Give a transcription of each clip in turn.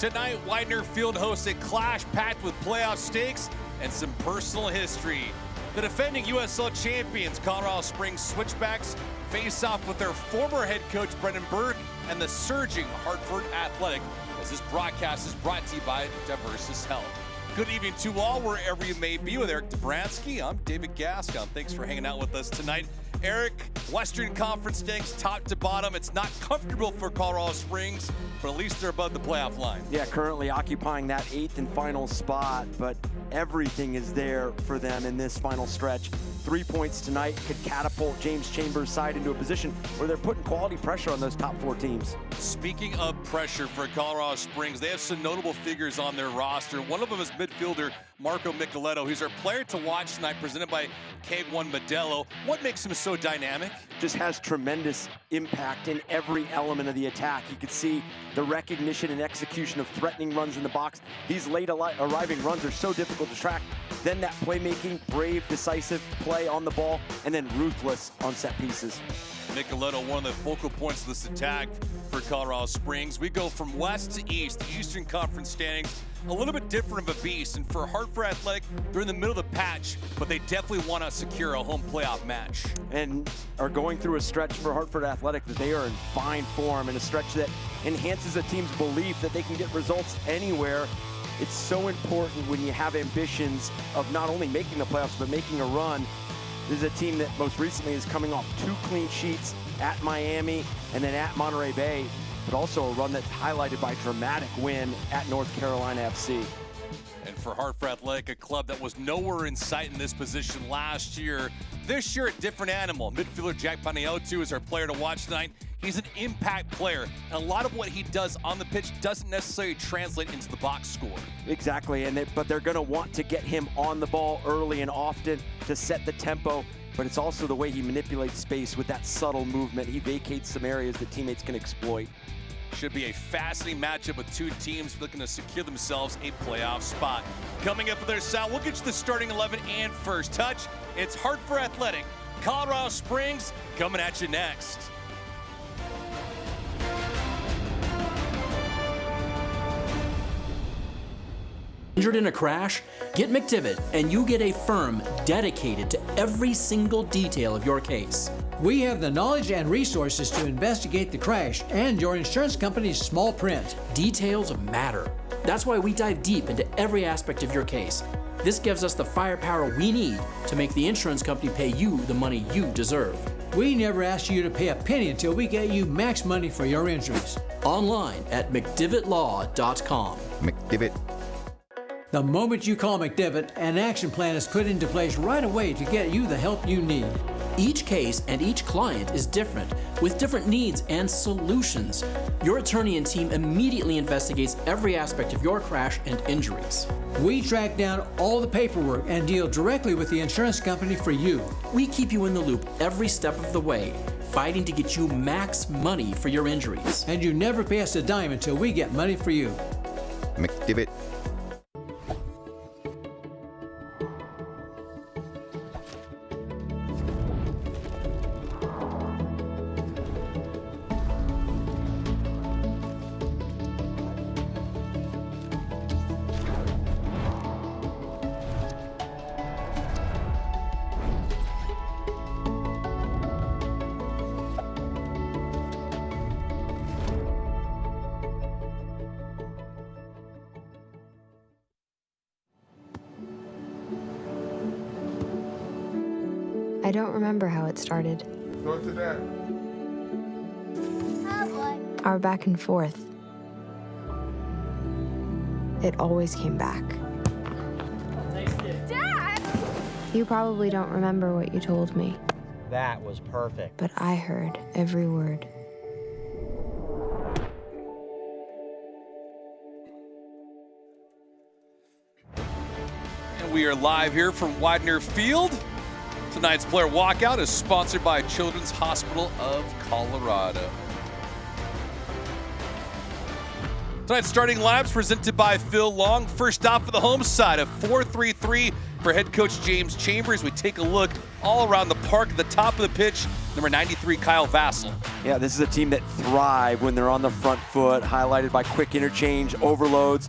Tonight, Widener Field hosts a clash packed with playoff stakes and some personal history. The defending USL champions, Colorado Springs Switchbacks, face off with their former head coach, Brendan Berg, and the surging Hartford Athletic, as this broadcast is brought to you by Diversis Health. Good evening to all, wherever you may be. With Eric Dobransky, I'm David Gascon. Thanks for hanging out with us tonight. Eric, Western Conference stinks top to bottom. It's not comfortable for Colorado Springs, but at least they're above the playoff line. Yeah, currently occupying that 8th and final spot, but everything is there for them in this final stretch. 3 points tonight could catapult James Chambers' side into a position where they're putting quality pressure on those top 4 teams. Speaking of pressure for Colorado Springs, they have some notable figures on their roster. One of them is midfielder Marco Micheletto. He's our player to watch tonight, presented by K1 Modelo. What makes him so dynamic? Just has tremendous impact in every element of the attack. You can see the recognition and execution of threatening runs in the box. These late arriving runs are so difficult to track. Then that playmaking, brave, decisive play on the ball, and then ruthless on set pieces. Micheletto, one of the focal points of this attack for Colorado Springs. We go from west to east, the Eastern Conference standings, a little bit different of a beast. And for Hartford Athletic, they're in the middle of the patch, but they definitely want to secure a home playoff match. And are going through a stretch for Hartford Athletic that they are in fine form, and a stretch that enhances a team's belief that they can get results anywhere. It's so important when you have ambitions of not only making the playoffs, but making a run. This is a team that most recently is coming off 2 clean sheets at Miami and then at Monterey Bay, but also a run that's highlighted by a dramatic win at North Carolina FC. And for Hartford Athletic, a club that was nowhere in sight in this position last year, this year a different animal. Midfielder Jack Paniotto is our player to watch tonight. He's an impact player, and a lot of what he does on the pitch doesn't necessarily translate into the box score. Exactly, but they're going to want to get him on the ball early and often to set the tempo, but it's also the way he manipulates space with that subtle movement. He vacates some areas that teammates can exploit. Should be a fascinating matchup with 2 teams looking to secure themselves a playoff spot. Coming up with their sound, we'll get you the starting 11 and first touch. It's Hartford Athletic, Colorado Springs coming at you next. Injured in a crash? Get McDivitt and you get a firm dedicated to every single detail of your case. We have the knowledge and resources to investigate the crash and your insurance company's small print. Details matter. That's why we dive deep into every aspect of your case. This gives us the firepower we need to make the insurance company pay you the money you deserve. We never ask you to pay a penny until we get you max money for your injuries. Online at McDivittLaw.com. McDivitt. The moment you call McDivitt, an action plan is put into place right away to get you the help you need. Each case and each client is different, with different needs and solutions. Your attorney and team immediately investigates every aspect of your crash and injuries. We track down all the paperwork and deal directly with the insurance company for you. We keep you in the loop every step of the way, fighting to get you max money for your injuries. And you never pay us a dime until we get money for you. McDivitt. I don't remember how it started. Go to that. Our back and forth. It always came back. Dad! You probably don't remember what you told me. That was perfect. But I heard every word. And we are live here from Widener Field. Tonight's player walkout is sponsored by Children's Hospital of Colorado. Tonight's starting lineups presented by Phil Long. First off for the home side, a 4-3-3 For head coach James Chambers, we take a look all around the park at the top of the pitch. Number 93, Kyle Vassell. Yeah, this is a team that thrive when they're on the front foot, highlighted by quick interchange, overloads.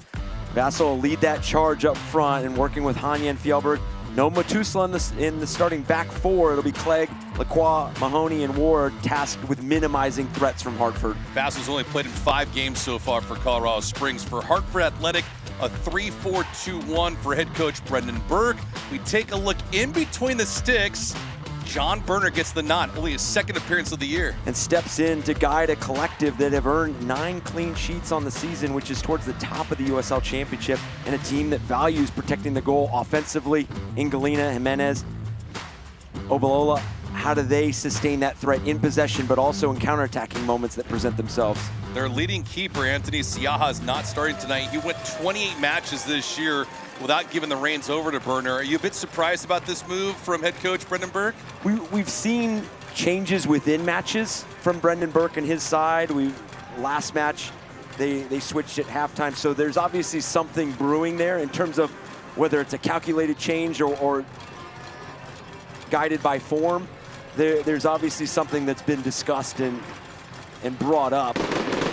Vassell will lead that charge up front, and working with Hanya and Fjellberg. No Matusla in the starting back four. It'll be Clegg, Lacroix, Mahoney, and Ward tasked with minimizing threats from Hartford. Vassell's only played in 5 games so far for Colorado Springs. For Hartford Athletic, a 3-4-2-1 for head coach Brendan Burke. We take a look in between the sticks. John Berner gets the nod, only his 2nd appearance of the year. And steps in to guide a collective that have earned 9 clean sheets on the season, which is towards the top of the USL Championship, and a team that values protecting the goal offensively. Ingalina, Jimenez, Obalola, how do they sustain that threat in possession, but also in counterattacking moments that present themselves? Their leading keeper, Anthony Siaha, is not starting tonight. He went 28 matches this year without giving the reins over to Berner. Are you a bit surprised about this move from head coach Brendan Burke? We've seen changes within matches from Brendan Burke and his side. Last match, they switched at halftime, so there's obviously something brewing there in terms of whether it's a calculated change or guided by form. There's obviously something that's been discussed and brought up,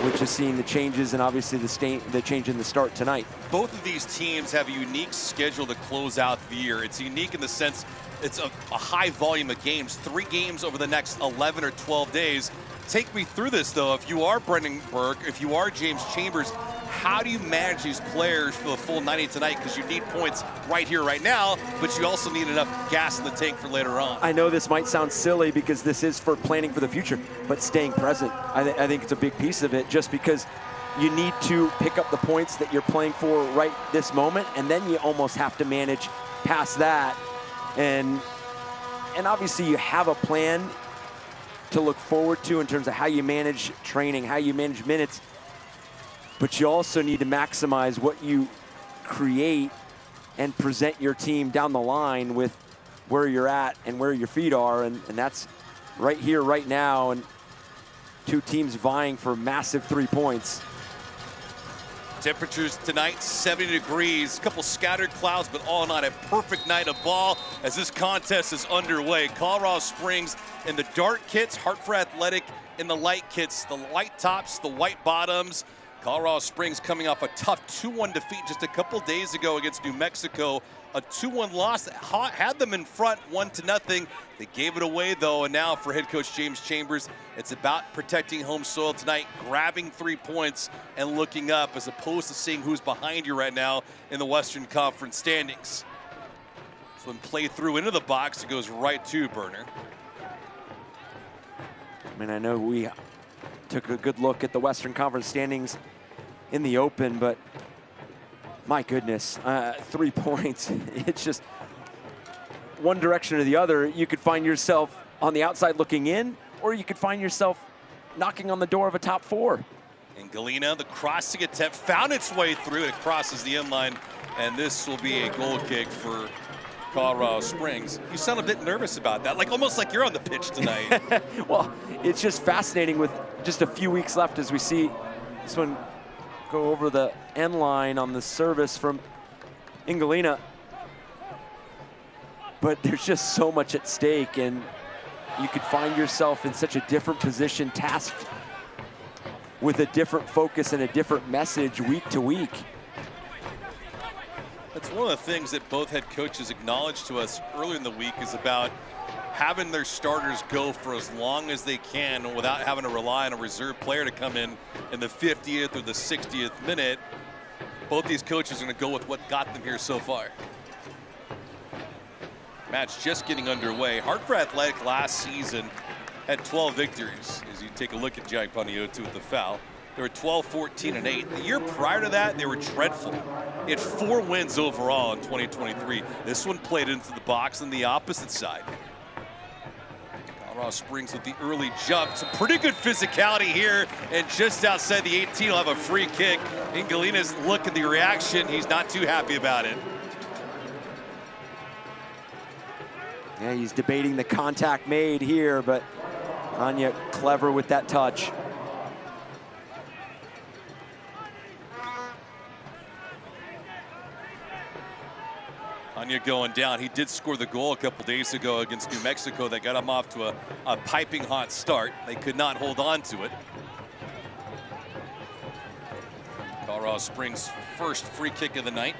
which is seeing the changes and obviously the change in the start tonight. Both of these teams have a unique schedule to close out the year. It's unique in the sense it's a high volume of games, 3 games over the next 11 or 12 days. Take me through this though. If you are Brendan Burke, if you are James Chambers, how do you manage these players for the full 90 tonight? Because you need points right here, right now, but you also need enough gas in the tank for later on. I know this might sound silly because this is for planning for the future, but staying present, I think it's a big piece of it, just because you need to pick up the points that you're playing for right this moment, and then you almost have to manage past that. And obviously you have a plan to look forward to in terms of how you manage training, how you manage minutes, but you also need to maximize what you create and present your team down the line with where you're at and where your feet are, and that's right here, right now, and 2 teams vying for massive 3 points. Temperatures tonight, 70 degrees, a couple scattered clouds, but all in all, a perfect night of ball as this contest is underway. Colorado Springs in the dark kits, Hartford Athletic in the light kits, the light tops, the white bottoms. Colorado Springs coming off a tough 2-1 defeat just a couple days ago against New Mexico. A 2-1 loss that had them in front 1-0. They gave it away though, and now for head coach James Chambers, it's about protecting home soil tonight, grabbing 3 points and looking up as opposed to seeing who's behind you right now in the Western Conference standings. So when play through into the box, it goes right to Berner. I mean, I know we took a good look at the Western Conference standings in the open, but my goodness, 3 points. It's just one direction or the other. You could find yourself on the outside looking in, or you could find yourself knocking on the door of a top 4. And Galena, the crossing attempt, found its way through. It crosses the end line, and this will be a goal kick for Colorado Springs. You sound a bit nervous about that, like almost like you're on the pitch tonight. Well, it's just fascinating with just a few weeks left as we see this one go over the end line on the service from Ingalina. But there's just so much at stake, and you could find yourself in such a different position, tasked with a different focus and a different message week to week. That's one of the things that both head coaches acknowledged to us earlier in the week is about having their starters go for as long as they can without having to rely on a reserve player to come in the 50th or the 60th minute. Both these coaches are going to go with what got them here so far. Match just getting underway. Hartford Athletic last season had 12 victories. As you take a look at Jack Paniotu with the foul, they were 12-14-8. The year prior to that, they were dreadful. They had 4 wins overall in 2023. This one played into the box on the opposite side. Colorado Springs with the early jump. Some pretty good physicality here, and just outside the 18 will have a free kick. Ingalina's look at the reaction. He's not too happy about it. Yeah, he's debating the contact made here, but Anya clever with that touch. Hanya going down. He did score the goal a couple days ago against New Mexico that got him off to a piping hot start. They could not hold on to it. Colorado Springs' first free kick of the night.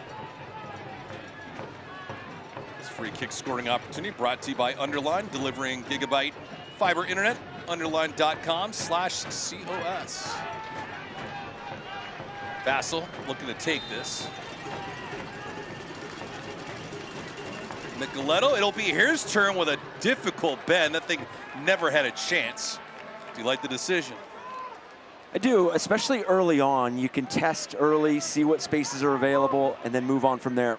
This free kick scoring opportunity brought to you by Underline, delivering gigabyte fiber internet. Underline.com/COS. Vassell looking to take this. Nicoletto, it'll be his turn with a difficult bend. That thing never had a chance. Do you like the decision? I do, especially early on. You can test early, see what spaces are available, and then move on from there.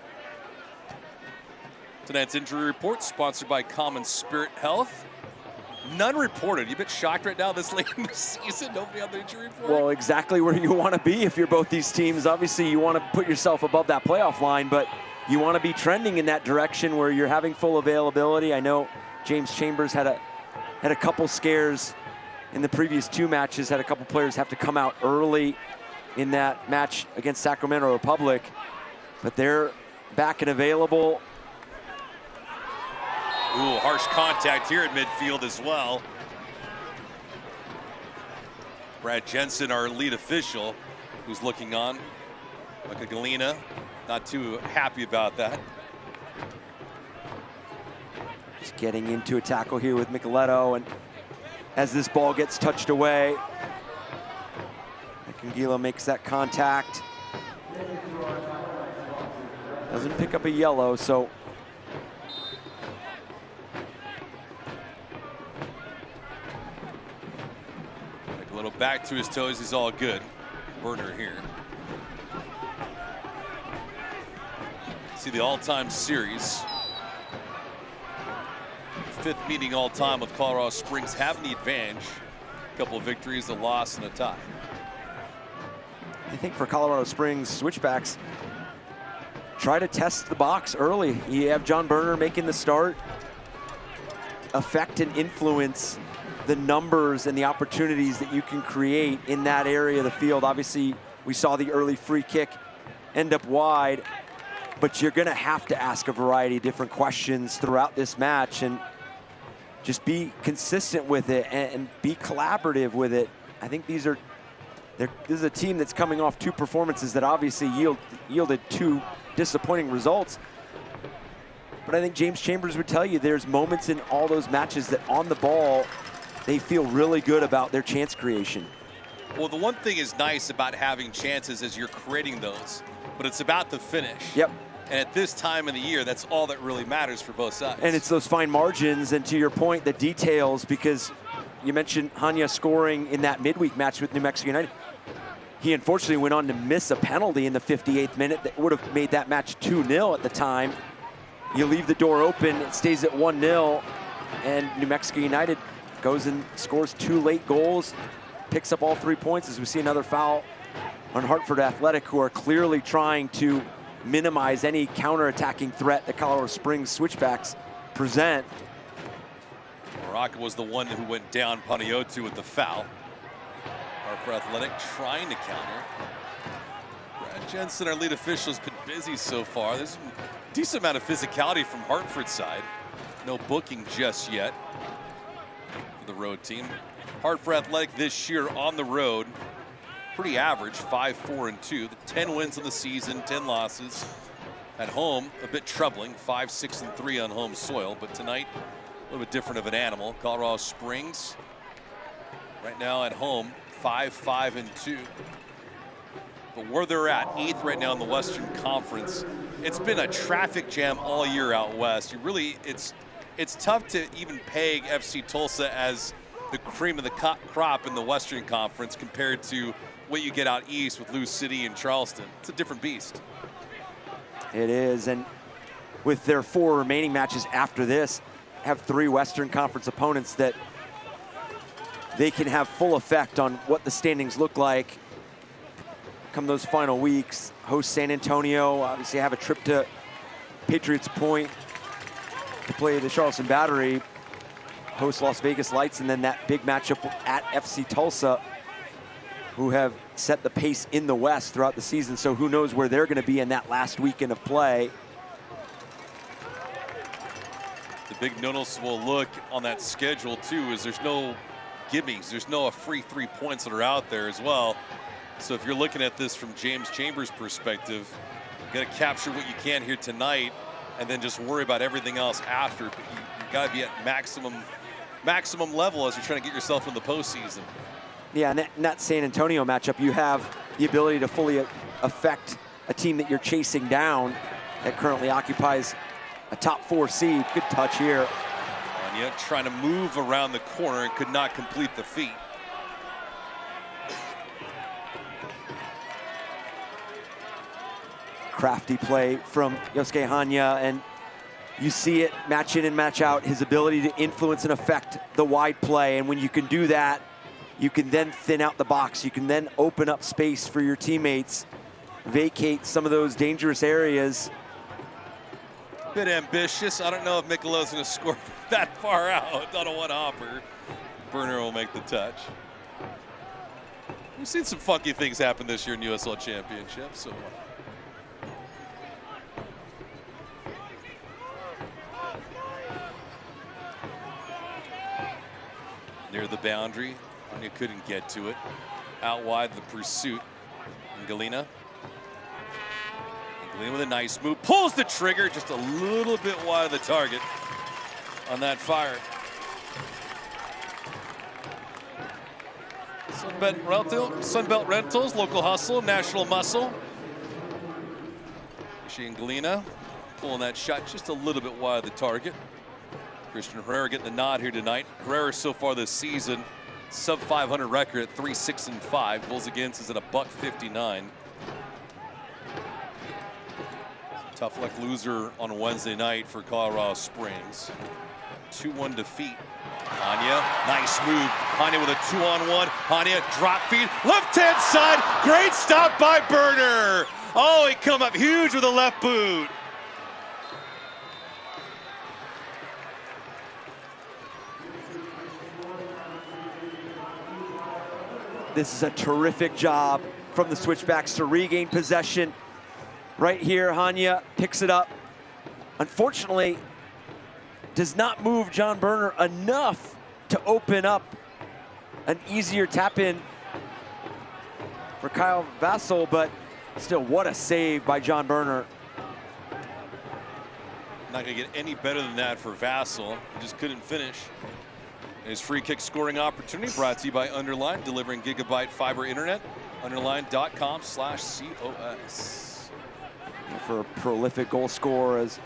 Tonight's injury report sponsored by Common Spirit Health. None reported. You a bit shocked right now this late in the season? Nobody on the injury report? Well, exactly where you want to be if you're both these teams. Obviously, you want to put yourself above that playoff line, but you want to be trending in that direction where you're having full availability. I know James Chambers had a couple scares in the previous 2 matches, had a couple players have to come out early in that match against Sacramento Republic, but they're back and available. Ooh, harsh contact here at midfield as well. Brad Jensen, our lead official, who's looking on. Micah Galena, not too happy about that. Just getting into a tackle here with Nicoletto, and as this ball gets touched away, Cangelo makes that contact. Doesn't pick up a yellow, so Nicoletto back to his toes, he's all good. Burner here. See the all-time series. 5th meeting all-time with Colorado Springs having the advantage. A couple of victories, a loss, and a tie. I think for Colorado Springs, Switchbacks try to test the box early. You have John Burner making the start, affect and influence the numbers and the opportunities that you can create in that area of the field. Obviously, we saw the early free kick end up wide, but you're gonna have to ask a variety of different questions throughout this match and just be consistent with it and be collaborative with it. I think this is a team that's coming off 2 performances that obviously yielded 2 disappointing results. But I think James Chambers would tell you there's moments in all those matches that on the ball, they feel really good about their chance creation. Well, the one thing is nice about having chances is you're creating those, but it's about the finish. Yep. And at this time of the year, that's all that really matters for both sides. And it's those fine margins, and to your point, the details, because you mentioned Hanya scoring in that midweek match with New Mexico United. He unfortunately went on to miss a penalty in the 58th minute that would have made that match 2-0 at the time. You leave the door open, it stays at 1-0, and New Mexico United goes and scores 2 late goals, picks up all 3 points as we see another foul on Hartford Athletic, who are clearly trying to minimize any counter-attacking threat that Colorado Springs Switchbacks present. Morocco was the one who went down Panayiotou with the foul. Hartford Athletic trying to counter. Brad Jensen, our lead official, has been busy so far. There's a decent amount of physicality from Hartford's side. No booking just yet for the road team. Hartford Athletic this year on the road, pretty average, 5-4-2. The 10 wins of the season, 10 losses. At home, a bit troubling, 5-6-3 on home soil. But tonight, a little bit different of an animal. Colorado Springs, right now at home, 5-5-2. But where they're at, 8th right now in the Western Conference. It's been a traffic jam all year out west. It's tough to even peg FC Tulsa as the cream of the crop in the Western Conference compared to what you get out east with Lou City and Charleston. It's a different beast. It is, and with their 4 remaining matches after this, have 3 Western Conference opponents that they can have full effect on what the standings look like come those final weeks. Host San Antonio, obviously have a trip to Patriots Point to play the Charleston Battery, host Las Vegas Lights, and then that big matchup at FC Tulsa, who have set the pace in the West throughout the season. So who knows where they're going to be in that last weekend of play. The big noticeable look on that schedule too is there's no gimmies. There's no free 3 points that are out there as well. So if you're looking at this from James Chambers' perspective, you got to capture what you can here tonight and then just worry about everything else after. But you got to be at maximum level as you're trying to get yourself in the postseason. Yeah, in that San Antonio matchup, you have the ability to fully affect a team that you're chasing down that currently occupies a top 4 seed. Good touch here. Anya trying to move around the corner and could not complete the feat. Crafty play from Yosuke Hanya, and you see it match in and match out, his ability to influence and affect the wide play. And when you can do that, you can then thin out the box. You can then open up space for your teammates, vacate some of those dangerous areas. Bit ambitious. I don't know if Mikelo's going to score that far out on a one-hopper. Burner will make the touch. We've seen some funky things happen this year in USL Championship, so. Near the boundary, Anya couldn't get to it. Out wide, the pursuit. And Galena with a nice move, pulls the trigger just a little bit wide of the target on that fire. Sunbelt Rentals, local hustle, national muscle. Shane Galena pulling that shot just a little bit wide of the target. Christian Herrera getting the nod here tonight. Herrera so far this season, sub 500 record at 3-6-5. Goals against is at $1.59. Tough luck loser on Wednesday night for Colorado Springs. 2-1 defeat. Anya, nice move. Anya with a 2-on-1. Anya drop feed, left-hand side. Great stop by Burner. Oh, he come up huge with a left boot. This is a terrific job from the Switchbacks to regain possession. Right here, Hanya picks it up. Unfortunately, does not move John Burner enough to open up an easier tap in for Kyle Vassell, but still, what a save by John Burner. Not gonna get any better than that for Vassell. He just couldn't finish. His free kick scoring opportunity brought to you by Underline, delivering gigabyte fiber internet. Underline.com/COS. For a prolific goal scorer as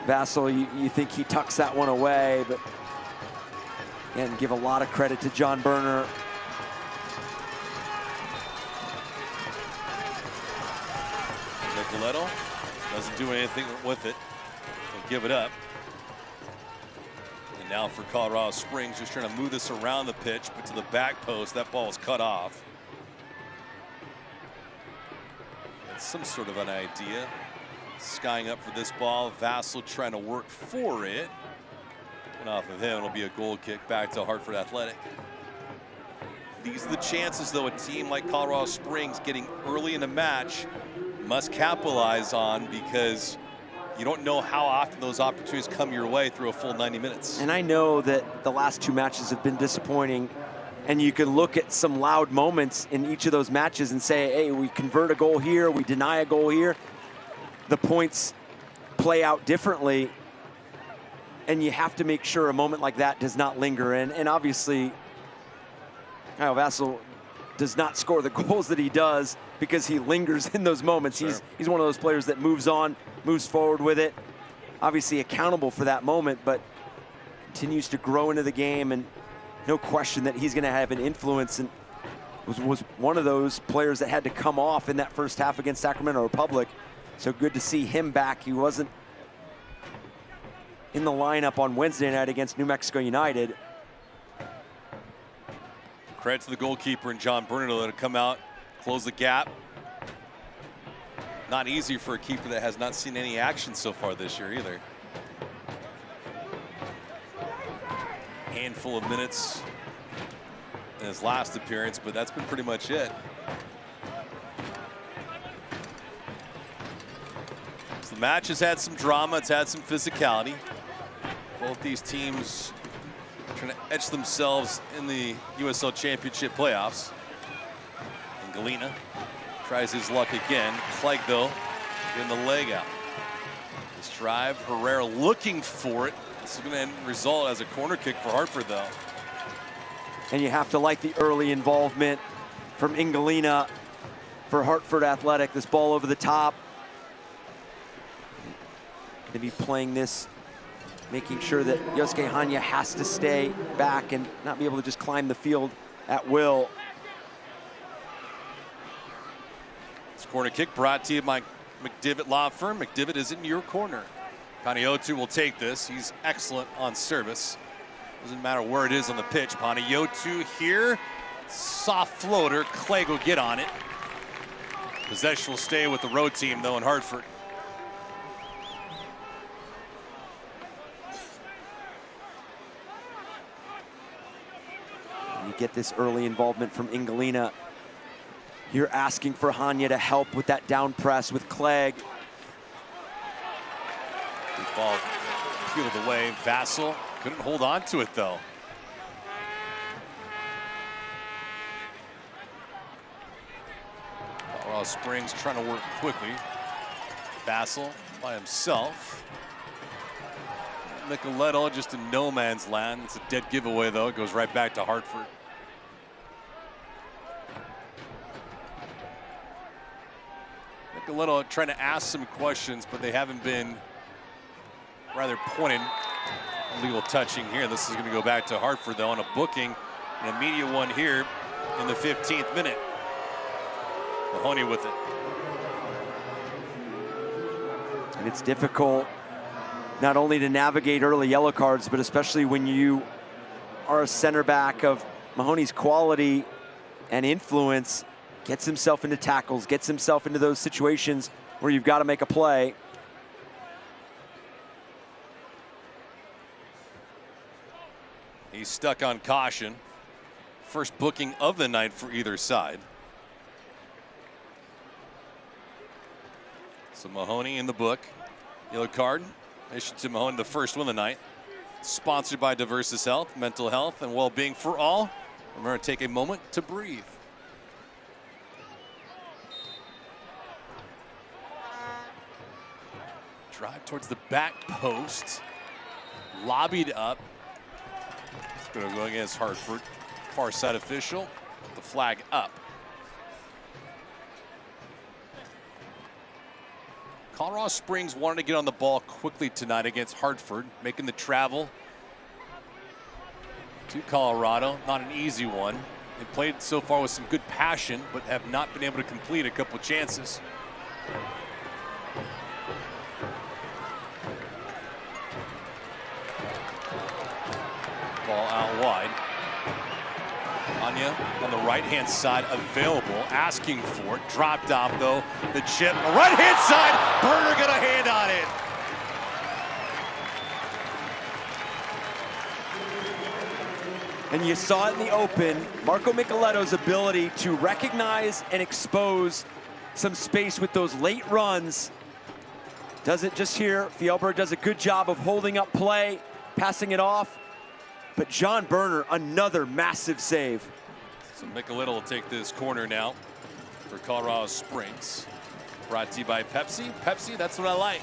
Vassell, you think he tucks that one away, but and give a lot of credit to John Burner. Nicoletto doesn't do anything with it. He'll give it up. And now for Colorado Springs, just trying to move this around the pitch, but to the back post, that ball is cut off. Some sort of an idea. Skying up for this ball. Vassell trying to work for it. And off of him, it'll be a goal kick back to Hartford Athletic. These are the chances, though, a team like Colorado Springs getting early in the match must capitalize on, because you don't know how often those opportunities come your way through a full 90 minutes. And I know that the last 2 matches have been disappointing. And you can look at some loud moments in each of those matches and say, hey, we convert a goal here, we deny a goal here. The points play out differently. And you have to make sure a moment like that does not linger in. And obviously, Kyle Vassell does not score the goals that he does because he lingers in those moments. Sure. He's one of those players that moves on, moves forward with it. Obviously accountable for that moment, but continues to grow into the game, and no question that he's going to have an influence, and was one of those players that had to come off in that first half against Sacramento Republic. So good to see him back. He wasn't in the lineup on Wednesday night against New Mexico United. Credit to the goalkeeper and John Burner to come out, close the gap. Not easy for a keeper that has not seen any action so far this year either. Handful of minutes in his last appearance, but that's been pretty much it. So the match has had some drama, it's had some physicality. Both these teams trying to etch themselves in the USL Championship playoffs. And Galena tries his luck again. Clegg, though, getting the leg out. This drive, Herrera looking for it. This is going to result as a corner kick for Hartford, though. And you have to like the early involvement from Galena for Hartford Athletic. This ball over the top. Going to be playing this, making sure that Yosuke Hanya has to stay back and not be able to just climb the field at will. This corner kick brought to you by McDivitt Law Firm. McDivitt is in your corner. Panayiotou will take this. He's excellent on service. Doesn't matter where it is on the pitch. Panayiotou here. Soft floater. Clegg will get on it. Possession will stay with the road team, though, in Hartford. You get this early involvement from Galena. You're asking for Hanya to help with that down press with Clegg. Good ball peeled away. Vassell couldn't hold on to it, though. Colorado Springs trying to work quickly. Vassell by himself. Nicoletto just in no man's land. It's a dead giveaway, though. It goes right back to Hartford. Nicoletto trying to ask some questions, but they haven't been rather pointed. Illegal touching here. This is going to go back to Hartford, though, on a booking. An immediate one here in the 15th minute. Mahoney with it. And it's difficult not only to navigate early yellow cards, but especially when you are a center back of Mahoney's quality and influence, gets himself into tackles, gets himself into those situations where you've got to make a play. He's stuck on caution. First booking of the night for either side. So Mahoney in the book. Yellow card issued to Mahoney, the first one of the night. Sponsored by Diversus Health, mental health and well-being for all. Remember to take a moment to breathe. Drive towards the back post. Lobbied up. It's going to go against Hartford. Far side official. The flag up. Colorado Springs wanted to get on the ball quickly tonight against Hartford, making the travel to Colorado. Not an easy one. They played so far with some good passion, but have not been able to complete a couple chances. Ball out wide. Anya on the right-hand side available, asking for it. Dropped off, though. The chip, right-hand side. Burner got a hand on it. And you saw it in the open, Marco Micheletto's ability to recognize and expose some space with those late runs. Does it just here. Fjellberg does a good job of holding up play, passing it off. But John Burner, another massive save. So Micheletto will take this corner now for Colorado Springs. Brought to you by Pepsi. Pepsi, that's what I like.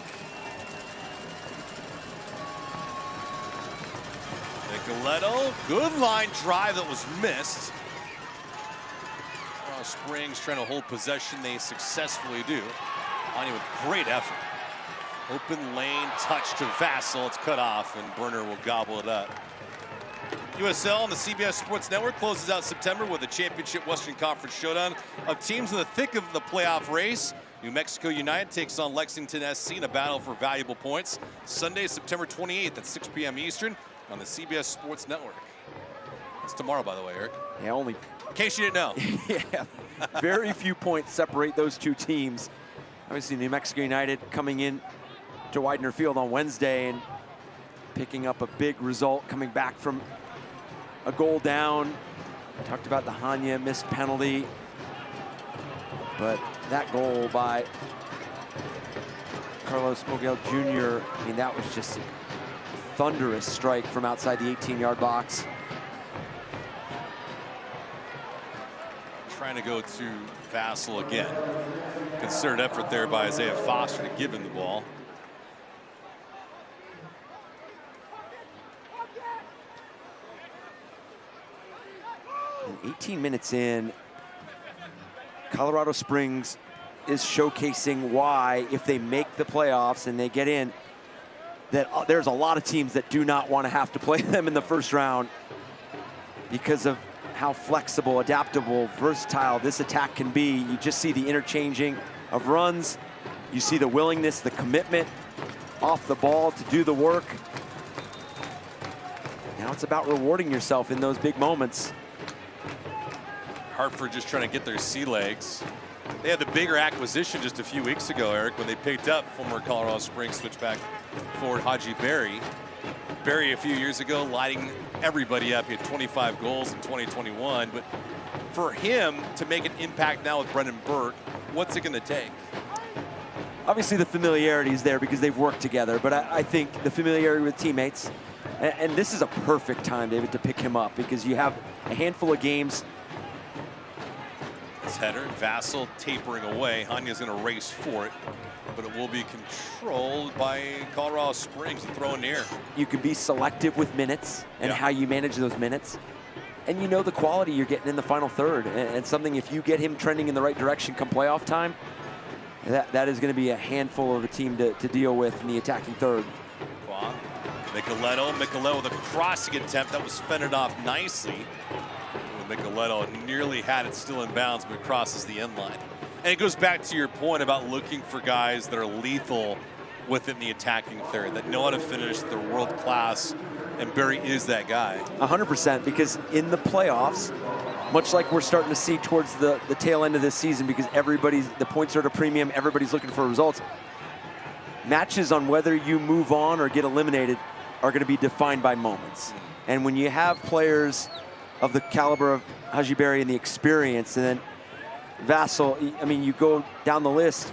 Micheletto, good line drive that was missed. Colorado Springs trying to hold possession. They successfully do. Anya with great effort. Open lane touch to Vassell. It's cut off and Burner will gobble it up. USL on the CBS Sports Network closes out September with a championship Western Conference showdown of teams in the thick of the playoff race. New Mexico United takes on Lexington SC in a battle for valuable points. Sunday, September 28th at 6 p.m. Eastern on the CBS Sports Network. It's tomorrow, by the way, Eric. Yeah, only. In case you didn't know. Yeah, very few points separate those two teams. Obviously, New Mexico United coming in to Widener Field on Wednesday and picking up a big result, coming back from a goal down. Talked about the Hanya missed penalty, but that goal by Carlos Moguel Jr., I mean, that was just a thunderous strike from outside the 18-yard box. Trying to go to Vassell again. Concerted effort there by Isaiah Foster to give him the ball. And 18 minutes in, Colorado Springs is showcasing why, if they make the playoffs and they get in, that there's a lot of teams that do not want to have to play them in the first round because of how flexible, adaptable, versatile this attack can be. You just see the interchanging of runs. You see the willingness, the commitment off the ball to do the work. Now it's about rewarding yourself in those big moments. Hartford just trying to get their sea legs. They had the bigger acquisition just a few weeks ago, Eric, when they picked up former Colorado Springs switchback forward Haji Berry. Berry a few years ago lighting everybody up. He had 25 goals in 2021. But for him to make an impact now with Brendan Burke, what's it going to take? Obviously the familiarity is there because they've worked together, but I think the familiarity with teammates, and this is a perfect time, David, to pick him up because you have a handful of games. This header, Vassell tapering away. Hanya's going to race for it, but it will be controlled by Colorado Springs and throw in the air. You can be selective with minutes and how you manage those minutes. And you know the quality you're getting in the final third. And something, if you get him trending in the right direction come playoff time, that is going to be a handful of a team to deal with in the attacking third. Micheletto with a crossing attempt that was fended off nicely. Micheletto nearly had it still in bounds, but crosses the end line. And it goes back to your point about looking for guys that are lethal within the attacking third, that know how to finish, they're world class, and Berry is that guy. 100%, because in the playoffs, much like we're starting to see towards the tail end of this season, because the points are at a premium, everybody's looking for results. Matches on whether you move on or get eliminated are going to be defined by moments. And when you have players of the caliber of Haji Berry and the experience, and then Vassell, I mean, you go down the list,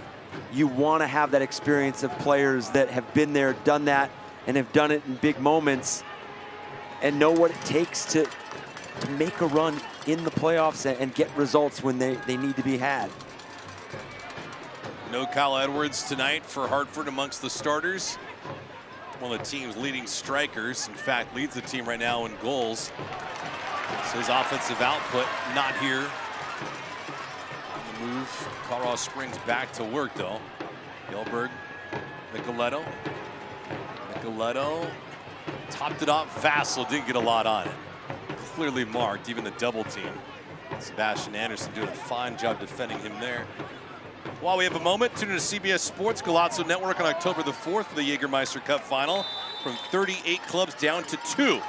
you want to have that experience of players that have been there, done that, and have done it in big moments, and know what it takes to make a run in the playoffs and get results when they need to be had. No Kyle Edwards tonight for Hartford amongst the starters. One of the team's leading strikers, in fact, leads the team right now in goals. So his offensive output not here. On the move, Colorado Springs back to work though. Gilbert, Micheletto topped it off. Vassell didn't get a lot on it. Clearly marked, even the double team. Sebastian Anderson doing a fine job defending him there. While we have a moment, tune in to CBS Sports Golazo Network on October the 4th for the Jägermeister Cup final. From 38 clubs down to 2.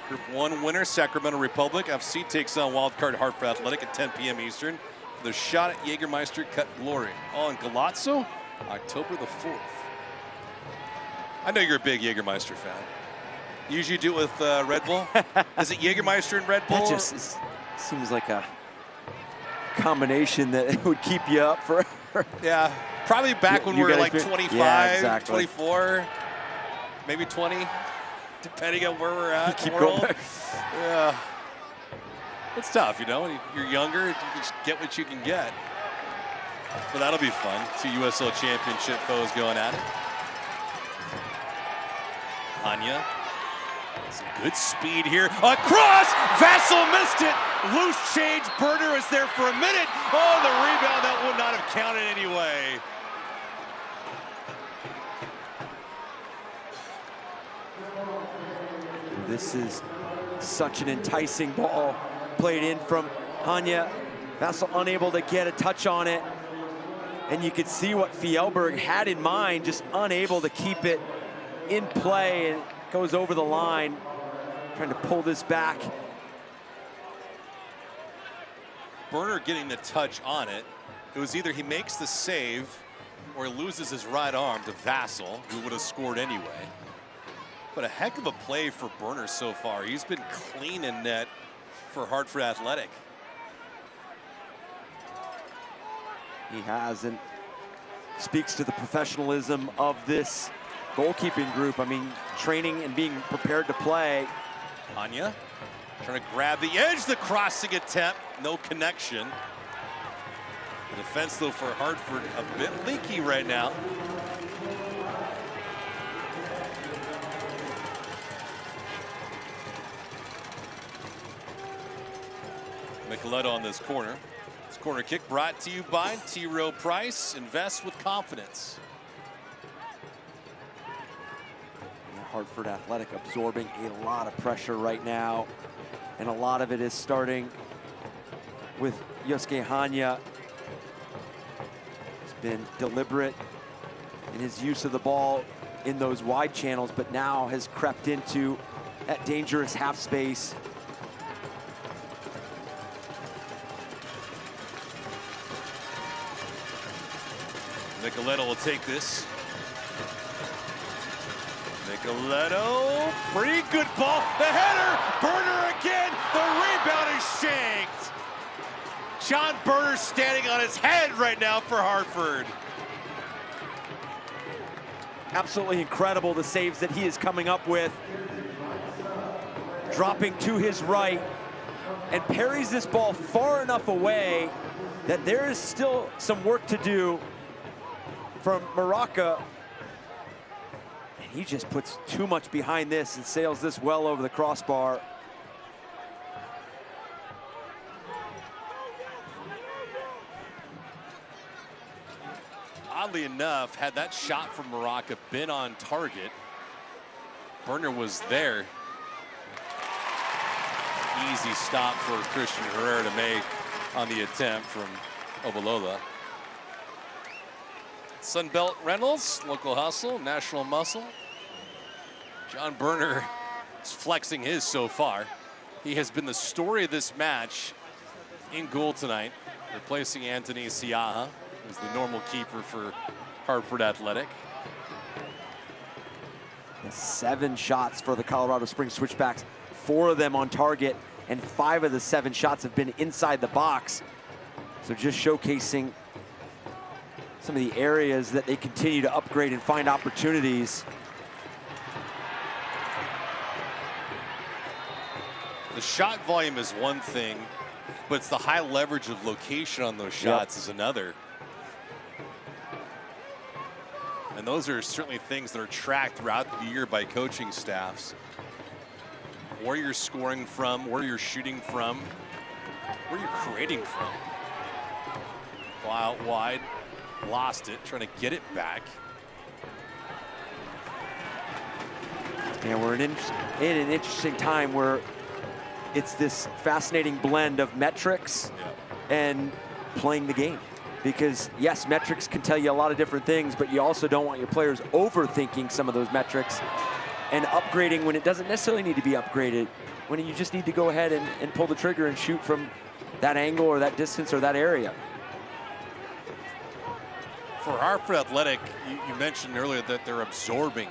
Group 1 winner, Sacramento Republic FC, takes on wildcard Hartford Athletic at 10 p.m. Eastern for the shot at Jägermeister Cup glory. All in Golazo, October the 4th. I know you're a big Jägermeister fan. You usually do it with Red Bull. Is it Jägermeister and Red Bull? That just seems like a combination that would keep you up for. Yeah, probably back when we were like 25, yeah, exactly. 24, maybe 20, depending on where we're at. Keep going back. Yeah, it's tough, you know. You're younger, you just get what you can get. But that'll be fun. 2 USL Championship foes going at it. Hanya. Some good speed here. A cross! Vassell missed it! Loose change. Burner is there for a minute. Oh, the rebound, that would not have counted anyway. This is such an enticing ball played in from Hanya. Vassell unable to get a touch on it. And you could see what Fjellberg had in mind, just unable to keep it in play, and goes over the line, trying to pull this back. Burner getting the touch on it. It was either he makes the save or he loses his right arm to Vassell, who would have scored anyway. But a heck of a play for Burner so far. He's been clean in net for Hartford Athletic. He has, and speaks to the professionalism of this goalkeeping group, I mean, training and being prepared to play. Anya trying to grab the edge, the crossing attempt, no connection. The defense, though, for Hartford, a bit leaky right now. Micheletto on this corner. This corner kick brought to you by T. Rowe Price. Invest with confidence. Hartford Athletic absorbing a lot of pressure right now, and a lot of it is starting with Yosuke Hanya. He's been deliberate in his use of the ball in those wide channels, but now has crept into that dangerous half space. Micheletto will take this. Micheletto, pretty good ball. The header, Burner again. The rebound is shanked. John Burner standing on his head right now for Hartford. Absolutely incredible, the saves that he is coming up with. Dropping to his right and parries this ball far enough away that there is still some work to do from Maraca. And he just puts too much behind this and sails this well over the crossbar. Oddly enough, had that shot from Maraca been on target, Burner was there. Easy stop for Christian Herrera to make on the attempt from Obalola. Sunbelt Reynolds, local hustle, national muscle. John Burner is flexing his so far. He has been the story of this match in goal tonight, replacing Anthony Siaha, who's the normal keeper for Hartford Athletic. 7 shots for the Colorado Springs Switchbacks, 4 of them on target, and 5 of the 7 shots have been inside the box. So just showcasing some of the areas that they continue to upgrade and find opportunities. The shot volume is one thing, but it's the high leverage of location on those shots is another. And those are certainly things that are tracked throughout the year by coaching staffs. Where you're scoring from, where you're shooting from, where you're creating from. Ball out wide, lost it, trying to get it back. And we're in an interesting time where it's this fascinating blend of metrics and playing the game. Because yes, metrics can tell you a lot of different things, but you also don't want your players overthinking some of those metrics and upgrading when it doesn't necessarily need to be upgraded, when you just need to go ahead and pull the trigger and shoot from that angle or that distance or that area. For Hartford Athletic, you mentioned earlier that they're absorbing.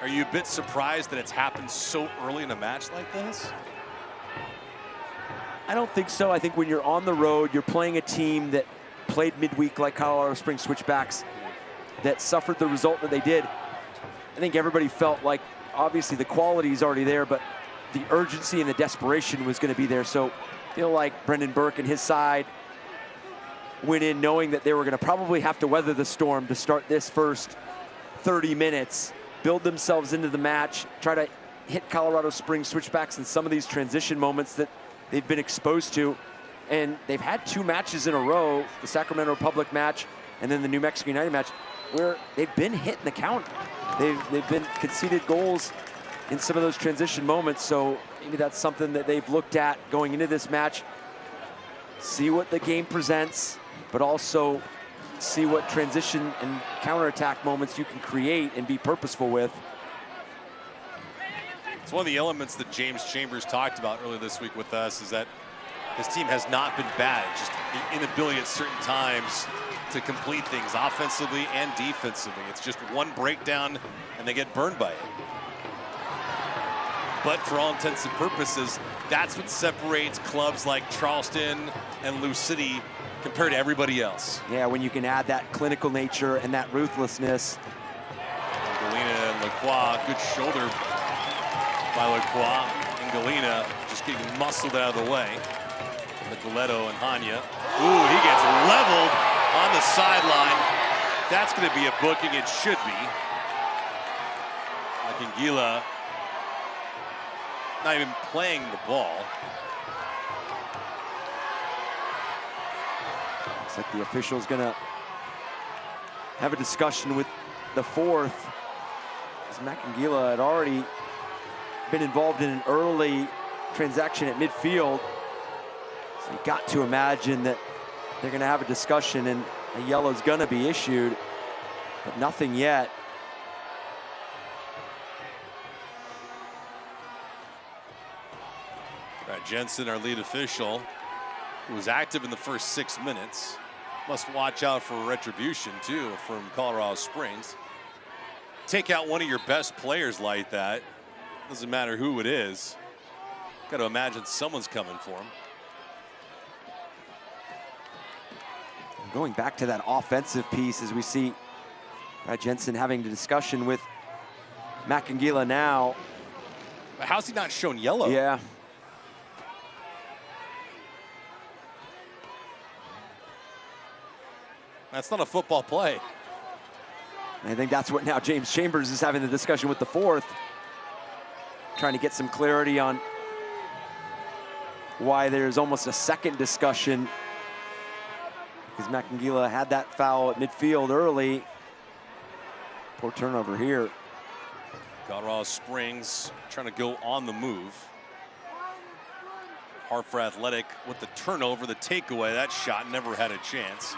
Are you a bit surprised that it's happened so early in a match like this? I don't think so. I think when you're on the road, you're playing a team that played midweek like Colorado Springs Switchbacks, that suffered the result that they did. I think everybody felt like obviously the quality is already there, but the urgency and the desperation was going to be there. So I feel like Brendan Burke and his side went in knowing that they were going to probably have to weather the storm to start this first 30 minutes, build themselves into the match, try to hit Colorado Springs Switchbacks in some of these transition moments that they've been exposed to. And they've had 2 matches in a row, the Sacramento Republic match and then the New Mexico United match, where they've been hitting the counter. They've been conceded goals in some of those transition moments. So maybe that's something that they've looked at going into this match. See what the game presents, but also see what transition and counterattack moments you can create and be purposeful with. It's one of the elements that James Chambers talked about earlier this week with us, is that his team has not been bad. Just the inability at certain times to complete things offensively and defensively. It's just one breakdown and they get burned by it. But for all intents and purposes, that's what separates clubs like Charleston and Lou City compared to everybody else. Yeah, when you can add that clinical nature and that ruthlessness. Galena Lacroix, good shoulder by Lacroix. And Galena just getting muscled out of the way. Nicoletto and Hanya. Ooh, he gets leveled on the sideline. That's going to be a booking. It should be. Makangila not even playing the ball. Looks like the official's going to have a discussion with the fourth. As Makangila had already been involved in an early transaction at midfield. So you got to imagine that they're going to have a discussion and a yellow's going to be issued, but nothing yet. Brad Jensen, our lead official, who was active in the first 6 minutes. Must watch out for retribution, too, from Colorado Springs. Take out one of your best players like that. Doesn't matter who it is. Got to imagine someone's coming for him. Going back to that offensive piece as we see Brad Jensen having a discussion with Makangila now. But how's he not shown yellow? Yeah. That's not a football play. I think that's what now James Chambers is having the discussion with the fourth. Trying to get some clarity on why there's almost a second discussion. Because Makangila had that foul at midfield early. Poor turnover here. Colorado Springs trying to go on the move. Hartford Athletic with the turnover, the takeaway. That shot never had a chance.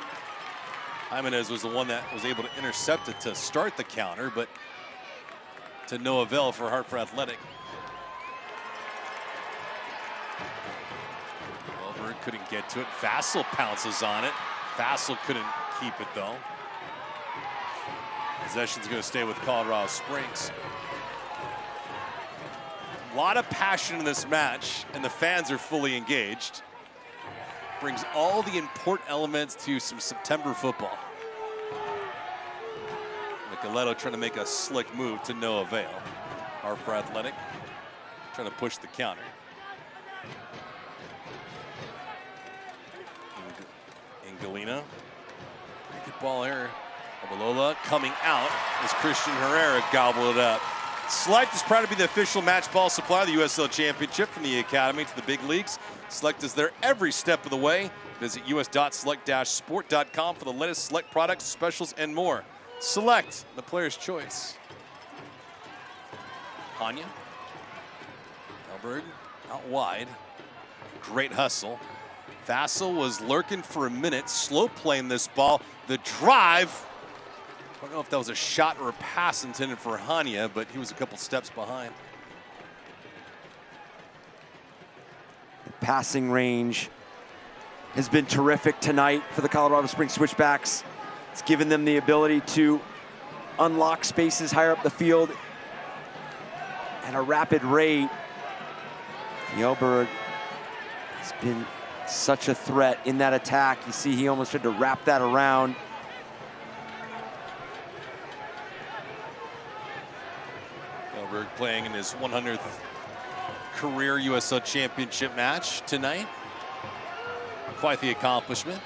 Jimenez was the one that was able to intercept it to start the counter, but to no avail for Hartford Athletic. Elberg couldn't get to it. Vassell pounces on it. Vassell couldn't keep it though. Possession's going to stay with Colorado Springs. A lot of passion in this match, and the fans are fully engaged. Brings all the important elements to some September football. Nicoletto trying to make a slick move to no avail. Hartford Athletic trying to push the counter. Galena, pretty good ball here. Abalola coming out as Christian Herrera gobbled it up. Select is proud to be the official match ball supplier of the USL Championship, from the Academy to the big leagues. Select is there every step of the way. Visit us.select-sport.com for the latest Select products, specials, and more. Select, the player's choice. Hanya. Elberg out wide. Great hustle. Vassell was lurking for a minute, slow playing this ball. The drive, I don't know if that was a shot or a pass intended for Hanya, but he was a couple steps behind. The passing range has been terrific tonight for the Colorado Springs Switchbacks. It's given them the ability to unlock spaces higher up the field at a rapid rate. Fjellberg has been such a threat in that attack. You see he almost had to wrap that around. Fjellberg playing in his 100th career USL Championship match tonight. Quite the accomplishment.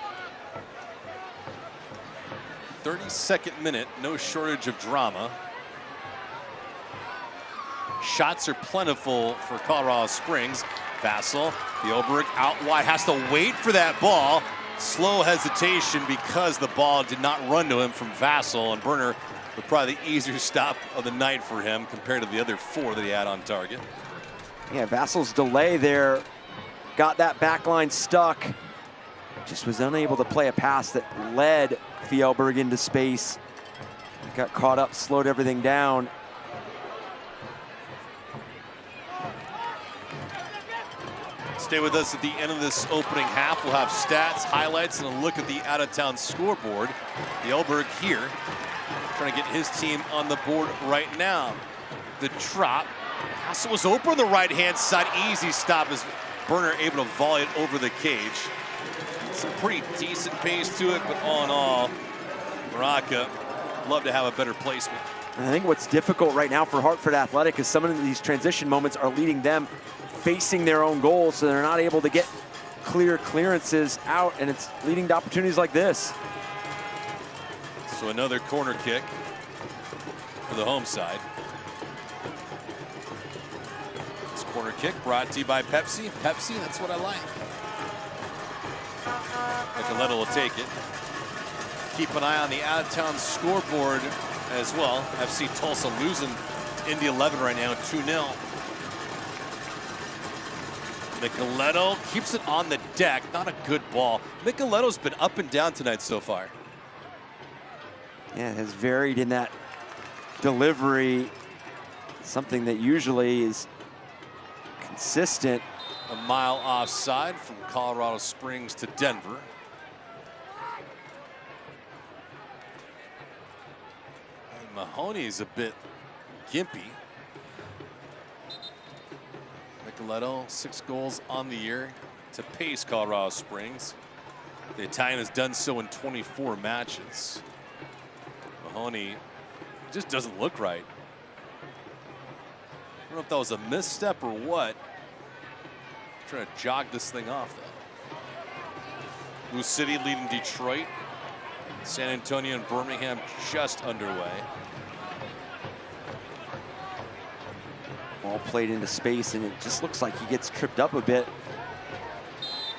32nd minute, no shortage of drama. Shots are plentiful for Colorado Springs. Vassell, Fjellberg out wide, has to wait for that ball. Slow hesitation because the ball did not run to him from Vassell, and Burner with probably the easier stop of the night for him compared to the other 4 that he had on target. Yeah, Vassell's delay there got that back line stuck. Just was unable to play a pass that led Fjellberg into space. Got caught up, slowed everything down. Stay with us at the end of this opening half. We'll have stats, highlights, and a look at the out-of-town scoreboard. Fjellberg here, trying to get his team on the board right now. The drop. Vassell was open on the right-hand side. Easy stop as Burner able to volley it over the cage. Some pretty decent pace to it, but all in all, Baraka, love to have a better placement. And I think what's difficult right now for Hartford Athletic is some of these transition moments are leading them facing their own goals, so they're not able to get clear clearances out, and it's leading to opportunities like this. So another corner kick for the home side. This corner kick brought to you by Pepsi. Pepsi, that's what I like. Nicoletto will take it. Keep an eye on the out-of-town scoreboard as well. FC Tulsa losing to Indy 11 right now, 2-0. Nicoletto keeps it on the deck. Not a good ball. Nicoletto's been up and down tonight so far. Yeah, it has varied in that delivery. Something that usually is consistent. A mile offside from Colorado Springs to Denver. And Mahoney's a bit gimpy. Nicoletto, 6 goals on the year to pace Colorado Springs. The Italian has done so in 24 matches. Mahoney just doesn't look right. I don't know if that was a misstep or what. Trying to jog this thing off though. Blue City leading Detroit. San Antonio and Birmingham just underway. Ball played into space, and it just looks like he gets tripped up a bit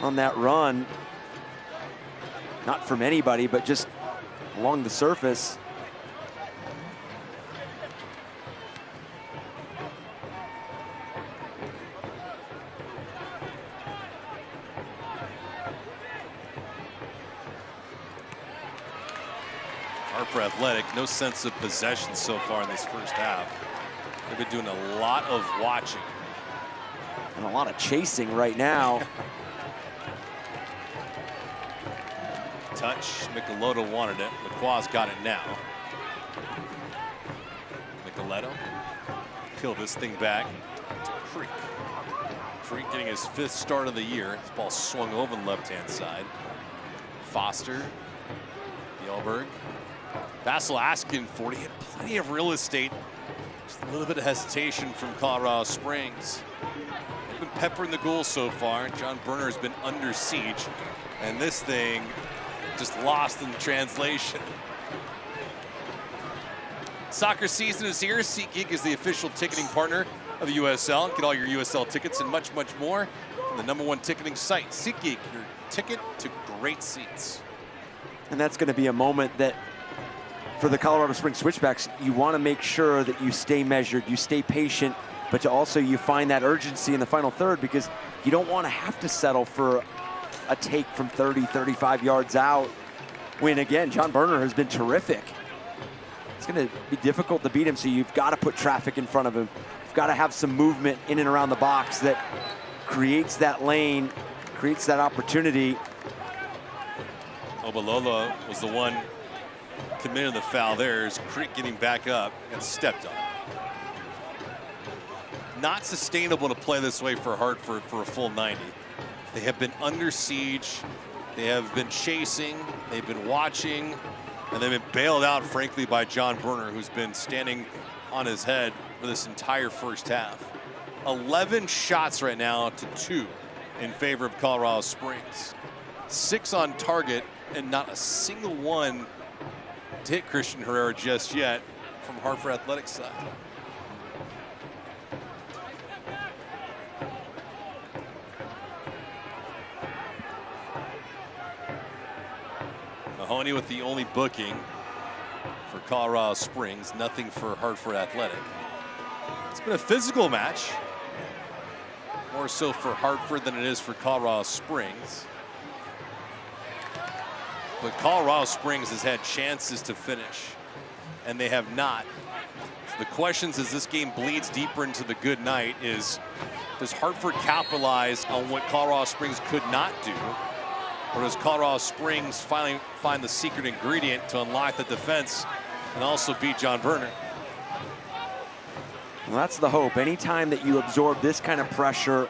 on that run. Not from anybody, but just along the surface. Hartford Athletic, no sense of possession so far in this first half. They've been doing a lot of watching. And a lot of chasing right now. Touch, Nicoletto wanted it. Lacroix's got it now. Nicoletto, peel this thing back to Creek. Creek getting his 5th start of the year. This ball swung over the left-hand side. Foster, Bjelberg. Vassal asking for it. He had plenty of real estate. Just a little bit of hesitation from Colorado Springs. They've been peppering the goals so far. John Berner has been under siege. And this thing just lost in translation. Soccer season is here. SeatGeek is the official ticketing partner of the USL. Get all your USL tickets and much, much more from the #1 ticketing site. SeatGeek, your ticket to great seats. And that's going to be a moment that, for the Colorado Springs Switchbacks, you want to make sure that you stay measured, you stay patient, but you find that urgency in the final third, because you don't want to have to settle for a take from 30, 35 yards out when, again, John Berner has been terrific. It's going to be difficult to beat him, so you've got to put traffic in front of him. You've got to have some movement in and around the box that creates that lane, creates that opportunity. Obalolo was the one committing the foul there. Is Creek getting back up and stepped on. Not sustainable to play this way for Hartford for a full 90. They have been under siege. They have been chasing. They've been watching. And they've been bailed out, frankly, by John Berner, who's been standing on his head for this entire first half. 11 shots right now to 2 in favor of Colorado Springs. 6 on target, and not a single one to hit Christian Herrera just yet from Hartford Athletics side. Mahoney with the only booking for Colorado Springs, nothing for Hartford Athletic. It's been a physical match, more so for Hartford than it is for Colorado Springs. But Colorado Springs has had chances to finish, and they have not. So the questions as this game bleeds deeper into the good night is, does Hartford capitalize on what Colorado Springs could not do? Or does Colorado Springs finally find the secret ingredient to unlock the defense and also beat John Berner? Well, that's the hope. Anytime that you absorb this kind of pressure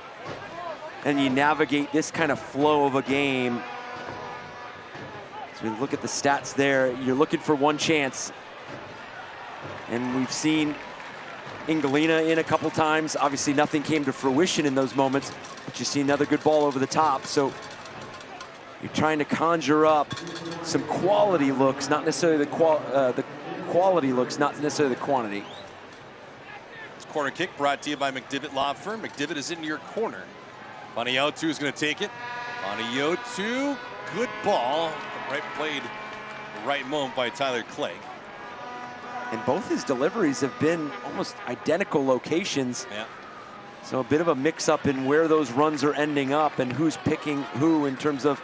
and you navigate this kind of flow of a game, as we look at the stats there, you're looking for one chance. And we've seen Ingalina in a couple times. Obviously nothing came to fruition in those moments, but you see another good ball over the top. So you're trying to conjure up some quality looks, not necessarily the quality looks, not necessarily the quantity. Corner kick brought to you by McDivitt Law Firm. McDivitt is in your corner. Panayotu is going to take it. Panayotu, good ball. Right played, right moment by Tyler Clegg. And both his deliveries have been almost identical locations. Yeah. So a bit of a mix-up in where those runs are ending up and who's picking who in terms of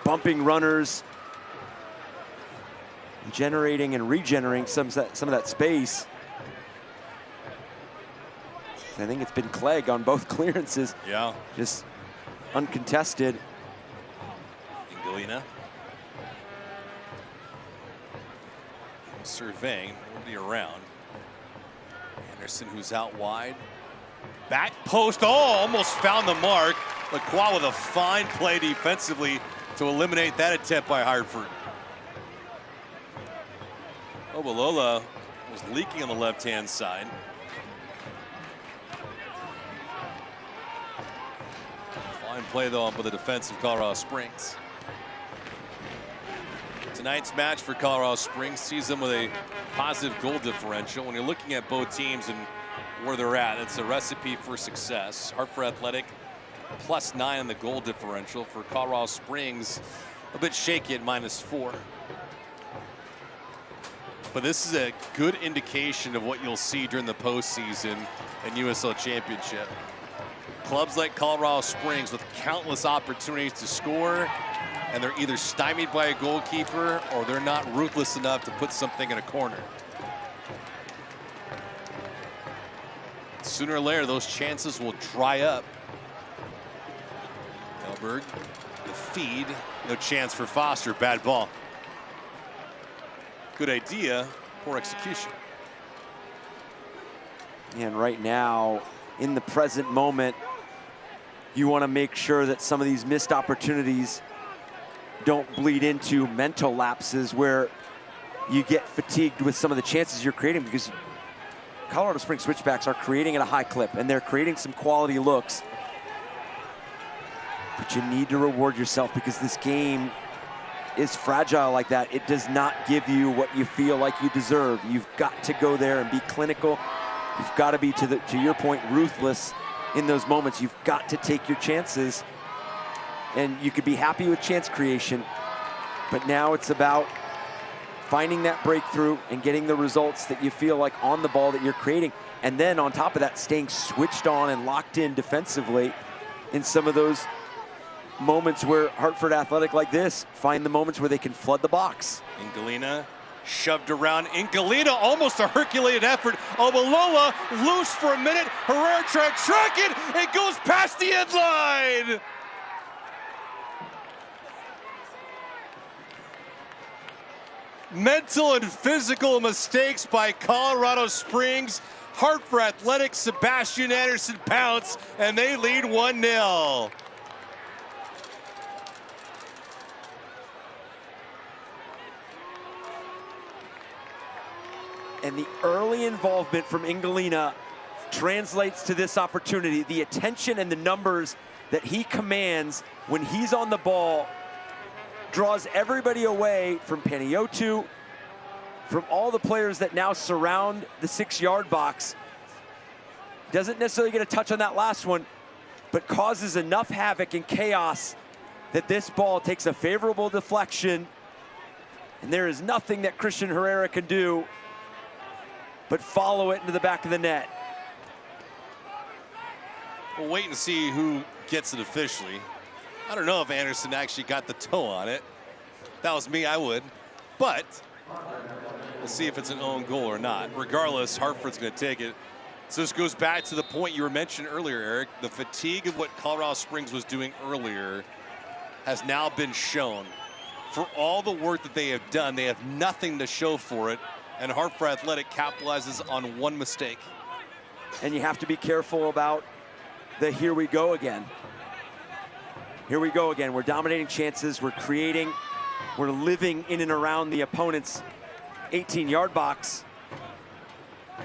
bumping runners, generating and regenerating some of that space. I think it's been Clegg on both clearances. Yeah. Just uncontested. Ingalina. Surveying, nobody around. Anderson, who's out wide. Back post, oh, almost found the mark. Lacroix with a fine play defensively to eliminate that attempt by Hartford. Obalola was leaking on the left-hand side. Fine play, though, by the defense of Colorado Springs. Tonight's match for Colorado Springs sees them with a positive goal differential. When you're looking at both teams and where they're at, it's a recipe for success. Hartford Athletic +9 on the goal differential. For Colorado Springs, a bit shaky at -4. But this is a good indication of what you'll see during the postseason and USL Championship. Clubs like Colorado Springs with countless opportunities to score, and they're either stymied by a goalkeeper or they're not ruthless enough to put something in a corner. Sooner or later, those chances will dry up. Elberg, the feed, no chance for Foster, bad ball. Good idea, poor execution. And right now, in the present moment, you want to make sure that some of these missed opportunities don't bleed into mental lapses where you get fatigued with some of the chances you're creating, because Colorado Springs Switchbacks are creating at a high clip and they're creating some quality looks. But you need to reward yourself, because this game is fragile like that. It does not give you what you feel like you deserve. You've got to go there and be clinical. You've got to be, to your point, ruthless in those moments. You've got to take your chances. And you could be happy with chance creation, but now it's about finding that breakthrough and getting the results that you feel like on the ball that you're creating. And then on top of that, staying switched on and locked in defensively in some of those moments where Hartford Athletic like this find the moments where they can flood the box. Ingalina shoved around. Ingalina, almost a Herculean effort. Obalola loose for a minute. Herrera tried to track it. It goes past the end line. Mental and physical mistakes by Colorado Springs. Hartford Athletic, Sebastian Anderson pounce, and they lead 1-0. And the early involvement from Ingalina translates to this opportunity. The attention and the numbers that he commands when he's on the ball draws everybody away from Panayotu, from all the players that now surround the 6-yard box. Doesn't necessarily get a touch on that last one, but causes enough havoc and chaos that this ball takes a favorable deflection, and there is nothing that Christian Herrera can do but follow it into the back of the net. We'll wait and see who gets it officially. I don't know if Anderson actually got the toe on it. If that was me, I would. But we'll see if it's an own goal or not. Regardless, Hartford's going to take it. So this goes back to the point you were mentioning earlier, Eric. The fatigue of what Colorado Springs was doing earlier has now been shown. For all the work that they have done, they have nothing to show for it. And Hartford Athletic capitalizes on one mistake. And you have to be careful about the here we go again. Here we go again. We're dominating chances. We're creating. We're living in and around the opponent's 18-yard box.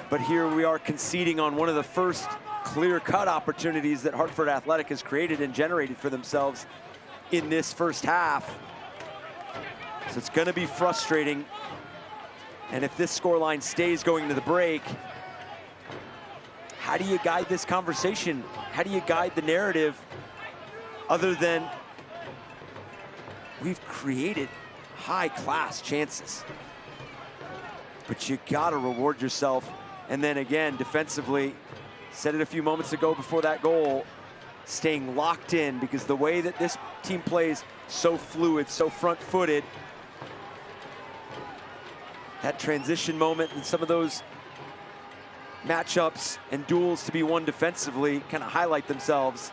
But here we are conceding on one of the first clear-cut opportunities that Hartford Athletic has created and generated for themselves in this first half. So it's going to be frustrating. And if this scoreline stays going to the break, how do you guide this conversation? How do you guide the narrative other than we've created high-class chances? But you got to reward yourself. And then again, defensively, said it a few moments ago before that goal, staying locked in, because the way that this team plays, so fluid, so front-footed, that transition moment and some of those matchups and duels to be won defensively kind of highlight themselves.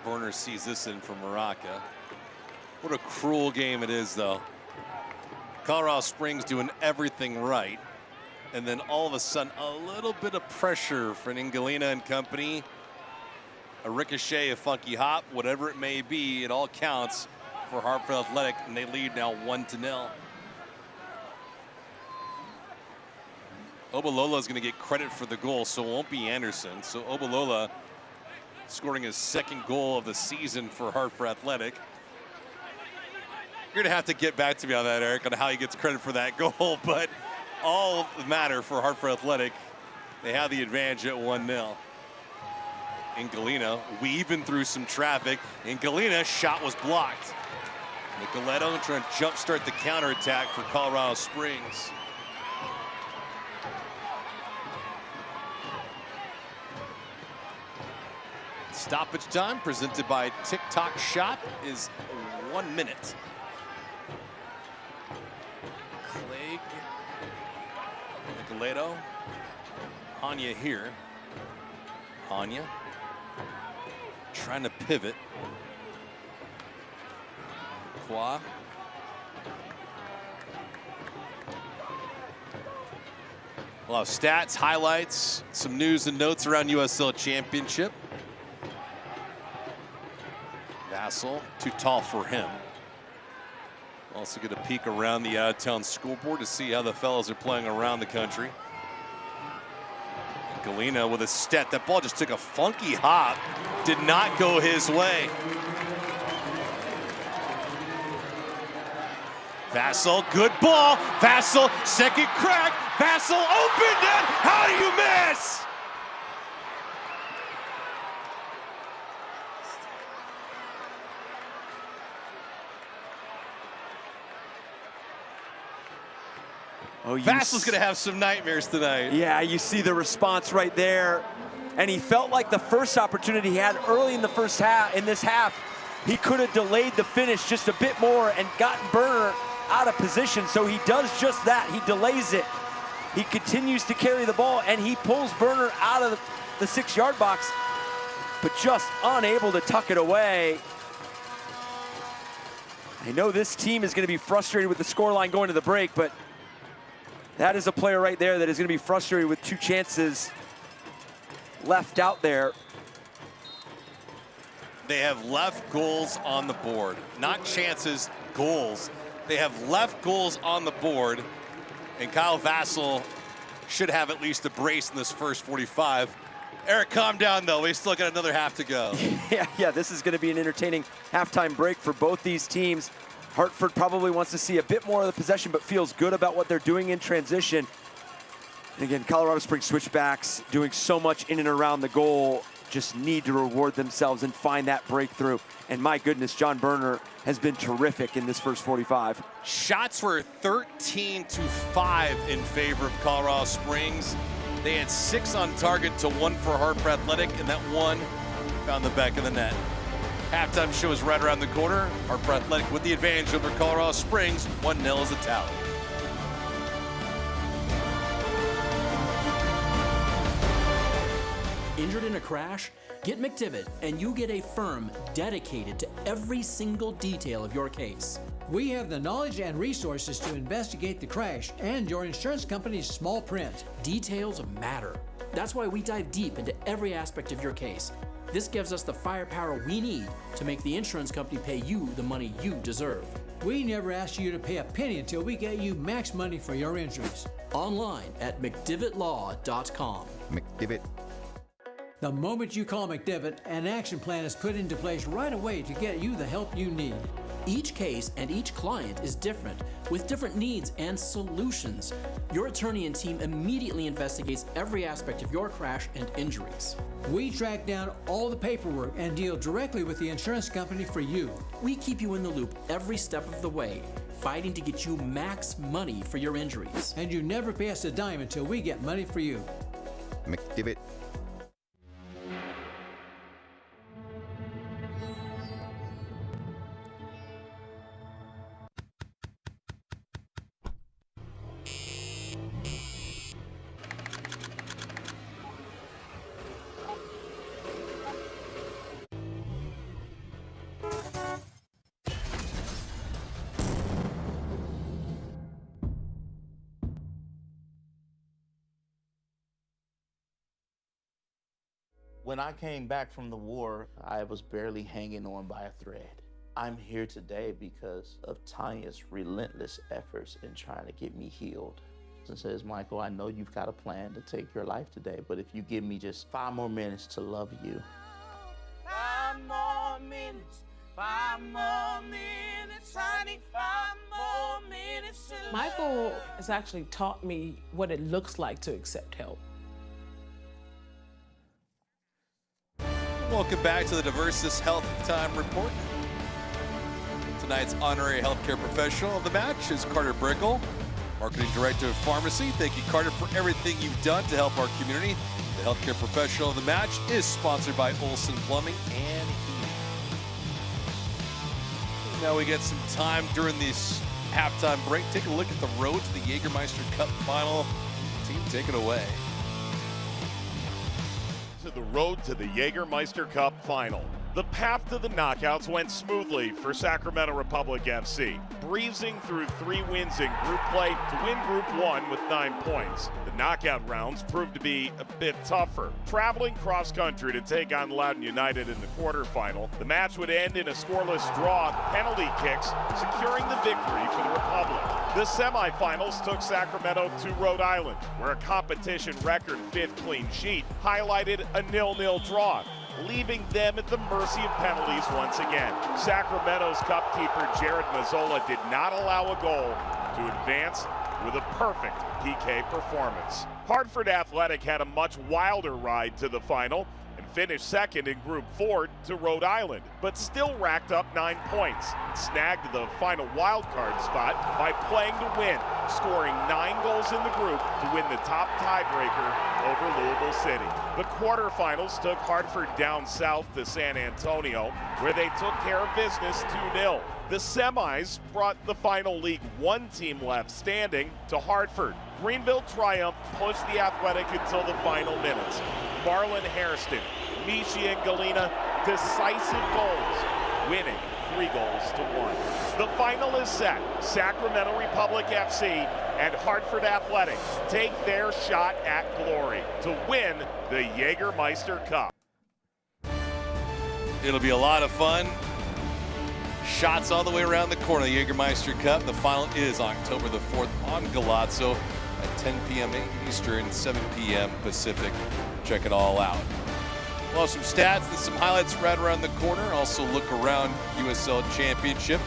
Burner sees this in from Moraka. What a cruel game it is, though. Colorado Springs doing everything right, and then all of a sudden a little bit of pressure for Ngalina and company. A ricochet, a funky hop, whatever it may be, it all counts for Hartford Athletic, and they lead now 1-0. Obalola is going to get credit for the goal, so it won't be Anderson. So Obalola scoring his second goal of the season for Hartford Athletic. You're going to have to get back to me on that, Eric, on how he gets credit for that goal, but all matter for Hartford Athletic. They have the advantage at 1-0. Ngalina weaving through some traffic. Ngalina's shot was blocked. Nicoletto trying to jumpstart the counterattack for Colorado Springs. Stoppage time presented by TikTok Shop is 1 minute. Clegg, Nicoletto, Anya here. Anya trying to pivot. Qua. A lot of stats, highlights, some news and notes around USL Championship. Vassal, too tall for him. Also get a peek around the out-of-town scoreboard to see how the fellas are playing around the country. Galena with a step. That ball just took a funky hop. Did not go his way. Vassal, good ball. Vassal, second crack. Vassal opened it. How do you miss? Oh, Vassal's going to have some nightmares tonight. Yeah, you see the response right there. And he felt like the first opportunity he had early in the first half, in this half, he could have delayed the finish just a bit more and gotten Burner out of position. So he does just that. He delays it. He continues to carry the ball, and he pulls Burner out of the 6-yard box, but just unable to tuck it away. I know this team is going to be frustrated with the scoreline going to the break, but that is a player right there that is going to be frustrated with 2 chances left out there. They have left goals on the board. Not chances, goals. They have left goals on the board, and Kyle Vassal should have at least a brace in this first 45. Eric, calm down, though. We still got another half to go. Yeah, this is going to be an entertaining halftime break for both these teams. Hartford probably wants to see a bit more of the possession, but feels good about what they're doing in transition. And again, Colorado Springs Switchbacks doing so much in and around the goal, just need to reward themselves and find that breakthrough. And my goodness, John Burner has been terrific in this first 45. Shots were 13-5 in favor of Colorado Springs. They had 6 on target to 1 for Hartford Athletic, and that 1 found the back of the net. Halftime show is right around the corner. Hartford Athletic with the advantage over Colorado Springs. 1-0 is the tally. Injured in a crash? Get McDivitt and you get a firm dedicated to every single detail of your case. We have the knowledge and resources to investigate the crash and your insurance company's small print. Details matter. That's why we dive deep into every aspect of your case. This gives us the firepower we need to make the insurance company pay you the money you deserve. We never ask you to pay a penny until we get you max money for your injuries. Online at mcdivittlaw.com. McDivitt. The moment you call McDivitt, an action plan is put into place right away to get you the help you need. Each case and each client is different, with different needs and solutions. Your attorney and team immediately investigates every aspect of your crash and injuries. We track down all the paperwork and deal directly with the insurance company for you. We keep you in the loop every step of the way, fighting to get you max money for your injuries. And you never pay us a dime until we get money for you. McDivitt. When I came back from the war, I was barely hanging on by a thread. I'm here today because of Tanya's relentless efforts in trying to get me healed. And says, Michael, I know you've got a plan to take your life today, but if you give me just 5 more minutes to love you. 5 more minutes, 5 more minutes, honey, 5 more minutes to love. Michael has actually taught me what it looks like to accept help. Welcome back to the Diversis Health Time Report. Tonight's honorary healthcare professional of the match is Carter Brickle, Marketing Director of Pharmacy. Thank you, Carter, for everything you've done to help our community. The healthcare professional of the match is sponsored by Olson Plumbing and Heating. Now we get some time during this halftime break. Take a look at the road to the Jägermeister Cup final. Team, take it away. The road to the Jägermeister Cup final. The path to the knockouts went smoothly for Sacramento Republic FC, breezing through 3 wins in group play to win Group 1 with 9 points. The knockout rounds proved to be a bit tougher. Traveling cross-country to take on Loudoun United in the quarterfinal, the match would end in a scoreless draw, penalty kicks, securing the victory for the Republic. The semifinals took Sacramento to Rhode Island, where a competition record 5th clean sheet highlighted a 0-0 draw, leaving them at the mercy of penalties once again. Sacramento's cup keeper Jared Mazzola did not allow a goal to advance with a perfect PK performance. Hartford Athletic had a much wilder ride to the final and finished second in Group 4 to Rhode Island, but still racked up 9 points and snagged the final wildcard spot by playing to win, scoring 9 goals in the group to win the top tiebreaker over Louisville City. The quarterfinals took Hartford down south to San Antonio, where they took care of business 2-0. The semis brought the final League One team left standing to Hartford. Greenville Triumph pushed the Athletic until the final minutes. Marlon Hairston, Michi and Galena, decisive goals, winning 3-1. The final is set. Sacramento Republic FC and Hartford Athletic take their shot at glory to win the Jägermeister Cup. It'll be a lot of fun. Shots all the way around the corner. The Jägermeister Cup. The final is October the 4th on Galazzo at 10 p.m. Eastern, 7 p.m. Pacific. Check it all out. We'll have some stats and some highlights right around the corner. Also look around USL Championship.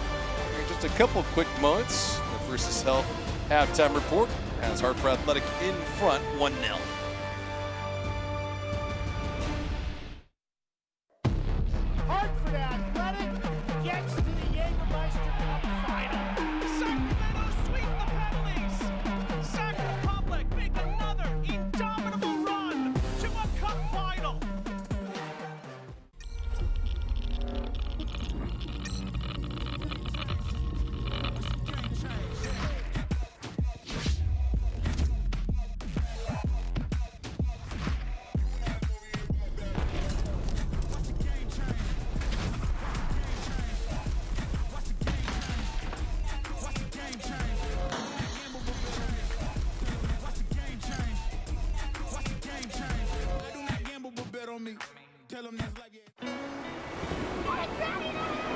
In just a couple of quick moments, the Versus Health halftime report has Hartford Athletic in front 1-0. Hartford Athletic gets to the Jägermeister Cup final. Sacramento sweep the penalties. Sac Republic make another indomitable run to a cup final.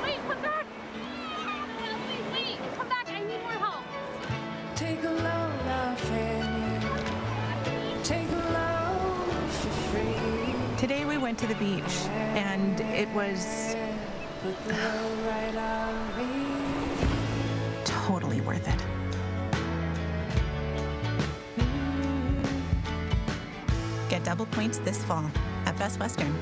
Wait, come back! Wait, come back, I need more help. Take a load off and Today we went to the beach, and it was totally worth it. Get double points this fall at Best Western.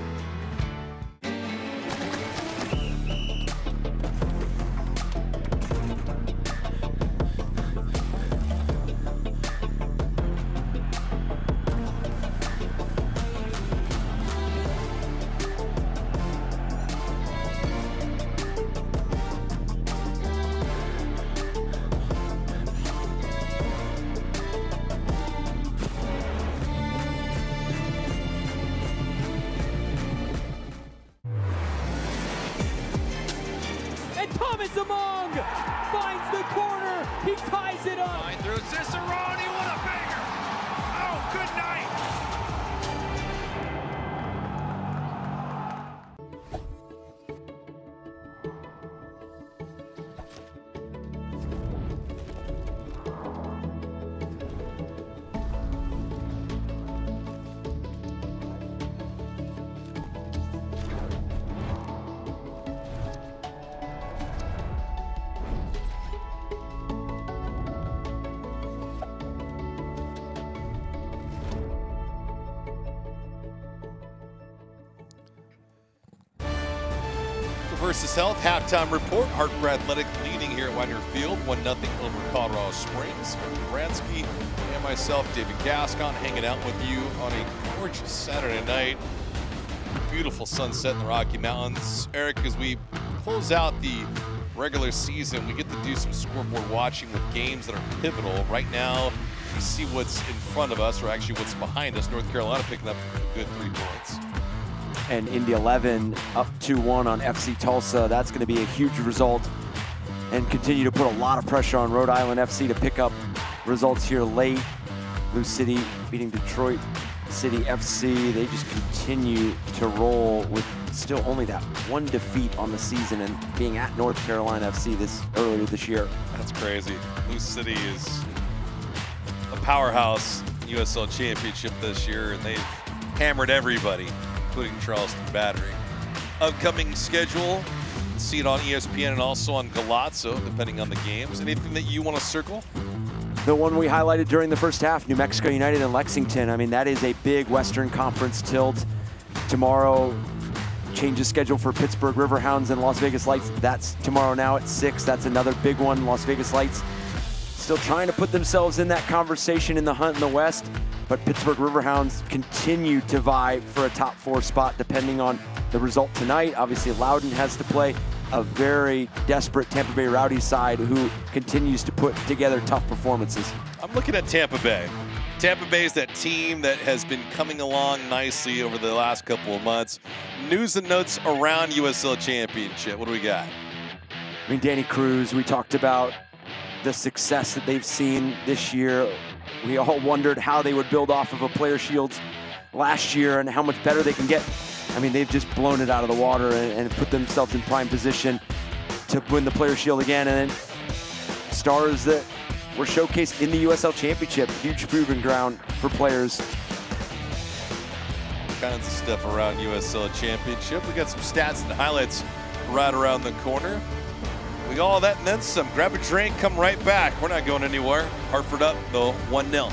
Among finds the corner. He ties it up. Line through Cicerone. What a banger. Oh, good night. Versus Health halftime report. Hartford Athletic leading here at Widener Field, 1-0 over Colorado Springs. Bransky and myself, David Gascon, hanging out with you on a gorgeous Saturday night. Beautiful sunset in the Rocky Mountains. Eric, as we close out the regular season, we get to do some scoreboard watching with games that are pivotal. Right now, we see what's in front of us, or actually what's behind us. North Carolina picking up a good 3 points. And Indy 11 up 2-1 on FC Tulsa. That's going to be a huge result and continue to put a lot of pressure on Rhode Island FC to pick up results here late. Blue City beating Detroit City FC. They just continue to roll with still only that 1 defeat on the season and being at North Carolina FC earlier this year. That's crazy. Blue City is a powerhouse USL Championship this year, and they've hammered everybody, including Charleston Battery. Upcoming schedule, see it on ESPN and also on Galazzo, depending on the games. Anything that you want to circle? The one we highlighted during the first half, New Mexico United and Lexington. I mean, that is a big Western Conference tilt. Tomorrow, changes schedule for Pittsburgh Riverhounds and Las Vegas Lights. That's tomorrow now at 6. That's another big one. Las Vegas Lights still trying to put themselves in that conversation in the hunt in the West. But Pittsburgh Riverhounds continue to vie for a top 4 spot depending on the result tonight. Obviously, Loudoun has to play a very desperate Tampa Bay Rowdy side who continues to put together tough performances. I'm looking at Tampa Bay. Tampa Bay is that team that has been coming along nicely over the last couple of months. News and notes around USL Championship. What do we got? I mean, Danny Cruz, we talked about the success that they've seen this year. We all wondered how they would build off of a Player Shields last year and how much better they can get. I mean, they've just blown it out of the water and put themselves in prime position to win the Player Shield again. And then stars that were showcased in the USL Championship, huge proving ground for players. Kinds of stuff around USL Championship. We got some stats and highlights right around the corner. We got all that and then some. Grab a drink, come right back. We're not going anywhere. Hartford up, though, 1-0.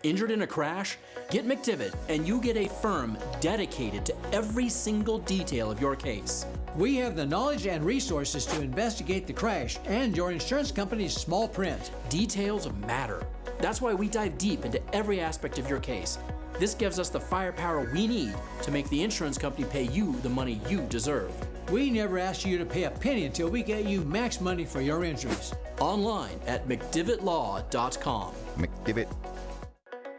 Injured in a crash? Get McDivitt and you get a firm dedicated to every single detail of your case. We have the knowledge and resources to investigate the crash and your insurance company's small print. Details matter. That's why we dive deep into every aspect of your case. This gives us the firepower we need to make the insurance company pay you the money you deserve. We never ask you to pay a penny until we get you max money for your injuries. Online at mcdivittlaw.com. McDivitt.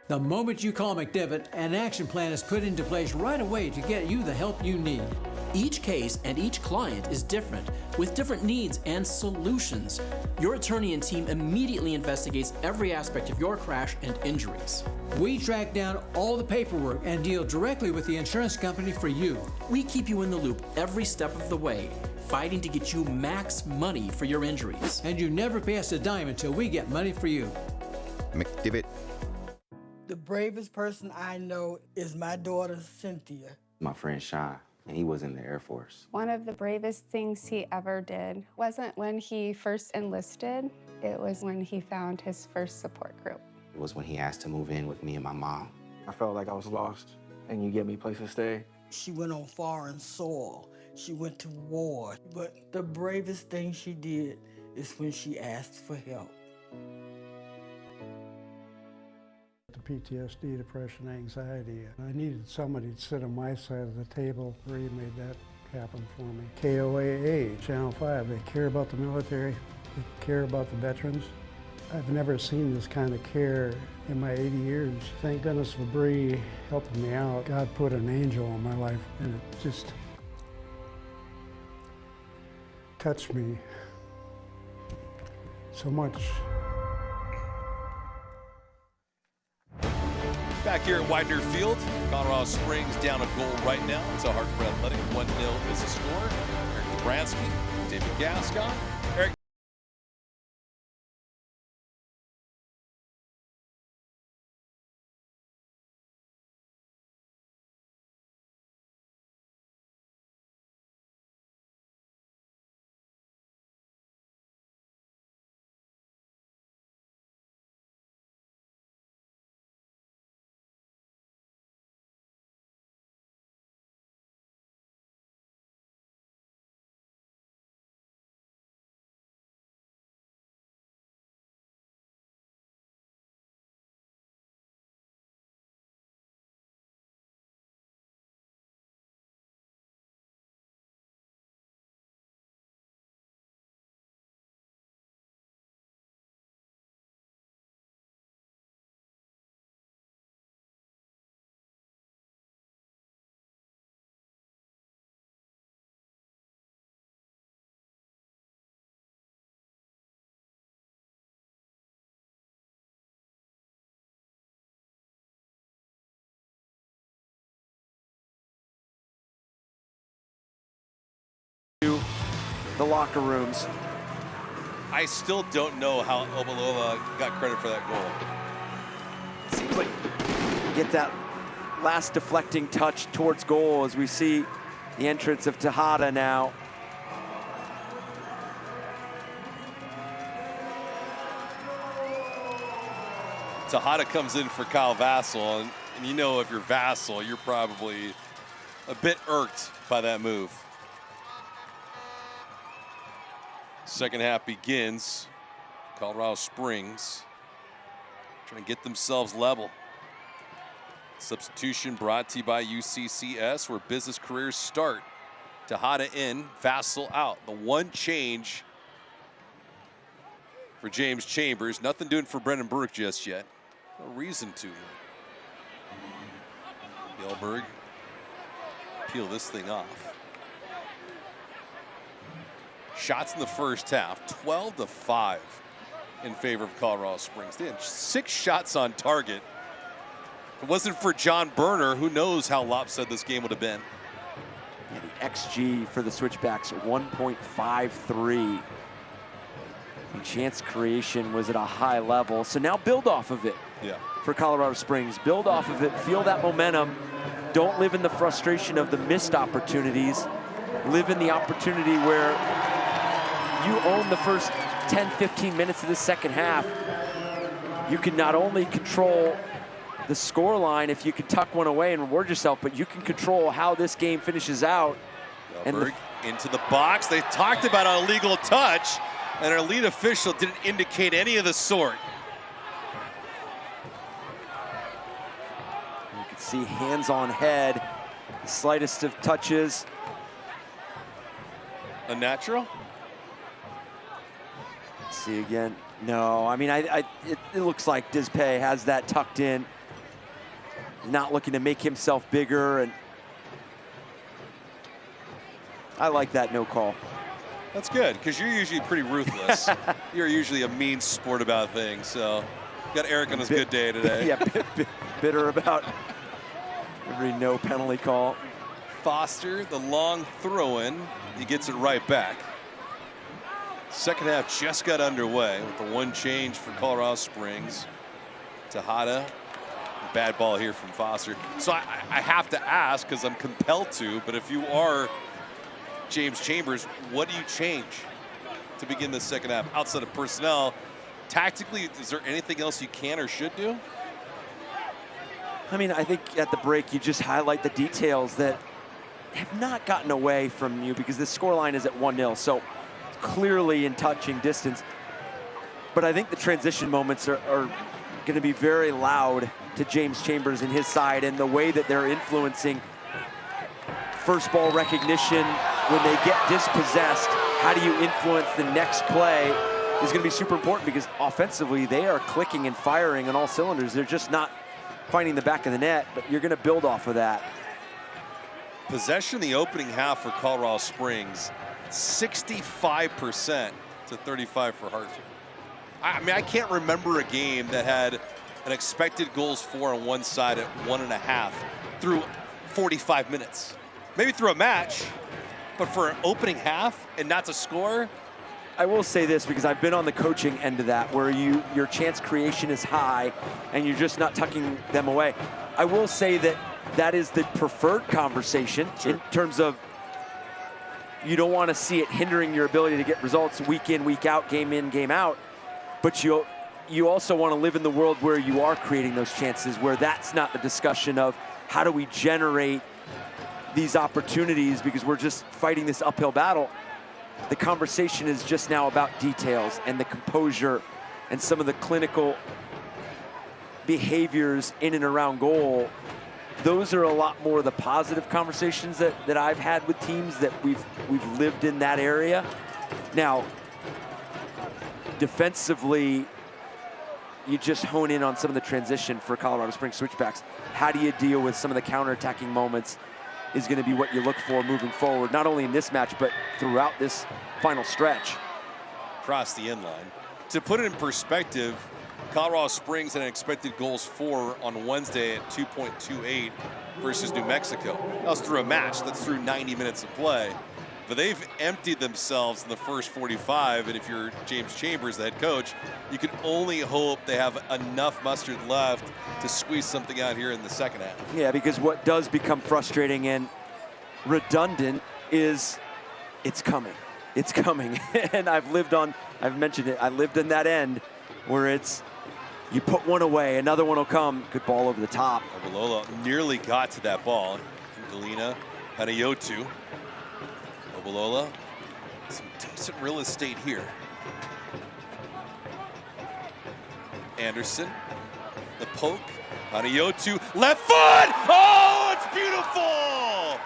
The moment you call McDivitt, an action plan is put into place right away to get you the help you need. Each case and each client is different, with different needs and solutions. Your attorney and team immediately investigates every aspect of your crash and injuries. We track down all the paperwork and deal directly with the insurance company for you. We keep you in the loop every step of the way, fighting to get you max money for your injuries. And you never pay us a dime until we get money for you. McDivitt. The bravest person I know is my daughter, Cynthia. My friend Sean, and he was in the Air Force. One of the bravest things he ever did wasn't when he first enlisted, it was when he found his first support group. It was when he asked to move in with me and my mom. I felt like I was lost, and you gave me a place to stay. She went on foreign soil. She went to war. But the bravest thing she did is when she asked for help. PTSD, depression, anxiety. I needed somebody to sit on my side of the table. Bree made that happen for me. KOAA, Channel 5, they care about the military, they care about the veterans. I've never seen this kind of care in my 80 years. Thank goodness for Bree helping me out. God put an angel in my life, and it just touched me so much. Back here at Widener Field, Colorado Springs down a goal right now. It's a Hartford Athletic. 1-0 is the score. Eric Bransky, David Gascon. Eric. The locker rooms. I still don't know how Obalova got credit for that goal. It seems like get that last deflecting touch towards goal as we see the entrance of Tejada now. Tejada comes in for Kyle Vassell, and you know if you're Vassell, you're probably a bit irked by that move. Second half begins. Colorado Springs trying to get themselves level. Substitution brought to you by UCCS, where business careers start. Tejada in, Vassell out. The one change for James Chambers. Nothing doing for Brendan Burke just yet. No reason to. Gilberg peel this thing off. Shots in the first half, 12-5 in favor of Colorado Springs. They had 6 shots on target. If it wasn't for John Berner, who knows how lopsided this game would have been. Yeah, the XG for the Switchbacks, 1.53. And chance creation was at a high level. So now build off of it for Colorado Springs. Build off of it, feel that momentum. Don't live in the frustration of the missed opportunities. Live in the opportunity where you own the first 10, 15 minutes of the second half. You can not only control the score line if you can tuck one away and reward yourself, but you can control how this game finishes out. And into the box. They talked about an illegal touch, and our lead official didn't indicate any of the sort. You can see hands on head, the slightest of touches. Unnatural? Let's see again. No, I mean, it looks like Dispay has that tucked in. Not looking to make himself bigger, and I like that no call. That's good, because you're usually pretty ruthless. You're usually a mean sport about things, so got Eric on his good day today. Yeah, bitter about every no penalty call. Foster, the long throw-in, he gets it right back. Second half just got underway with the one change for Colorado Springs. Tejada, bad ball here from Foster. So I have to ask, because I'm compelled to, but if you are James Chambers, what do you change to begin the second half outside of personnel? Tactically, is there anything else you can or should do? I mean, I think at the break, you just highlight the details that have not gotten away from you, because the scoreline is at 1-0, so clearly in touching distance. But I think the transition moments are going to be very loud to James Chambers and his side, and the way that they're influencing first ball recognition when they get dispossessed. How do you influence the next play is going to be super important, because offensively they are clicking and firing on all cylinders. They're just not finding the back of the net, but you're going to build off of that. Possession in the opening half for Colorado Springs, 65% to 35 for Hartford. I mean, I can't remember a game that had an expected goals for on one side at 1.5 through 45 minutes. Maybe through a match, but for an opening half and not to score. I will say this, because I've been on the coaching end of that, where your chance creation is high and you're just not tucking them away. I will say that that is the preferred conversation. Sure. In terms of, you don't want to see it hindering your ability to get results week in, week out, game in, game out. But you also want to live in the world where you are creating those chances, where that's not the discussion of how do we generate these opportunities, because we're just fighting this uphill battle. The conversation is just now about details and the composure and some of the clinical behaviors in and around goal. Those are a lot more of the positive conversations that I've had with teams that we've lived in that area. Now, defensively, you just hone in on some of the transition for Colorado Springs Switchbacks. How do you deal with some of the counterattacking moments is going to be what you look for moving forward, not only in this match, but throughout this final stretch. Across the end line. To put it in perspective, Colorado Springs had an expected goals for on Wednesday at 2.28 versus New Mexico. That was through a match. That's through 90 minutes of play. But they've emptied themselves in the first 45, and if you're James Chambers, the head coach, you can only hope they have enough mustard left to squeeze something out here in the second half. Yeah, because what does become frustrating and redundant is it's coming. It's coming. And I've mentioned it, I lived in that end where it's, you put one away, another one will come. Good ball over the top. Obalola nearly got to that ball. Galina, Panayotu. Obalola, some decent real estate here. Anderson, the poke. Panayotu, left foot! Oh, it's beautiful!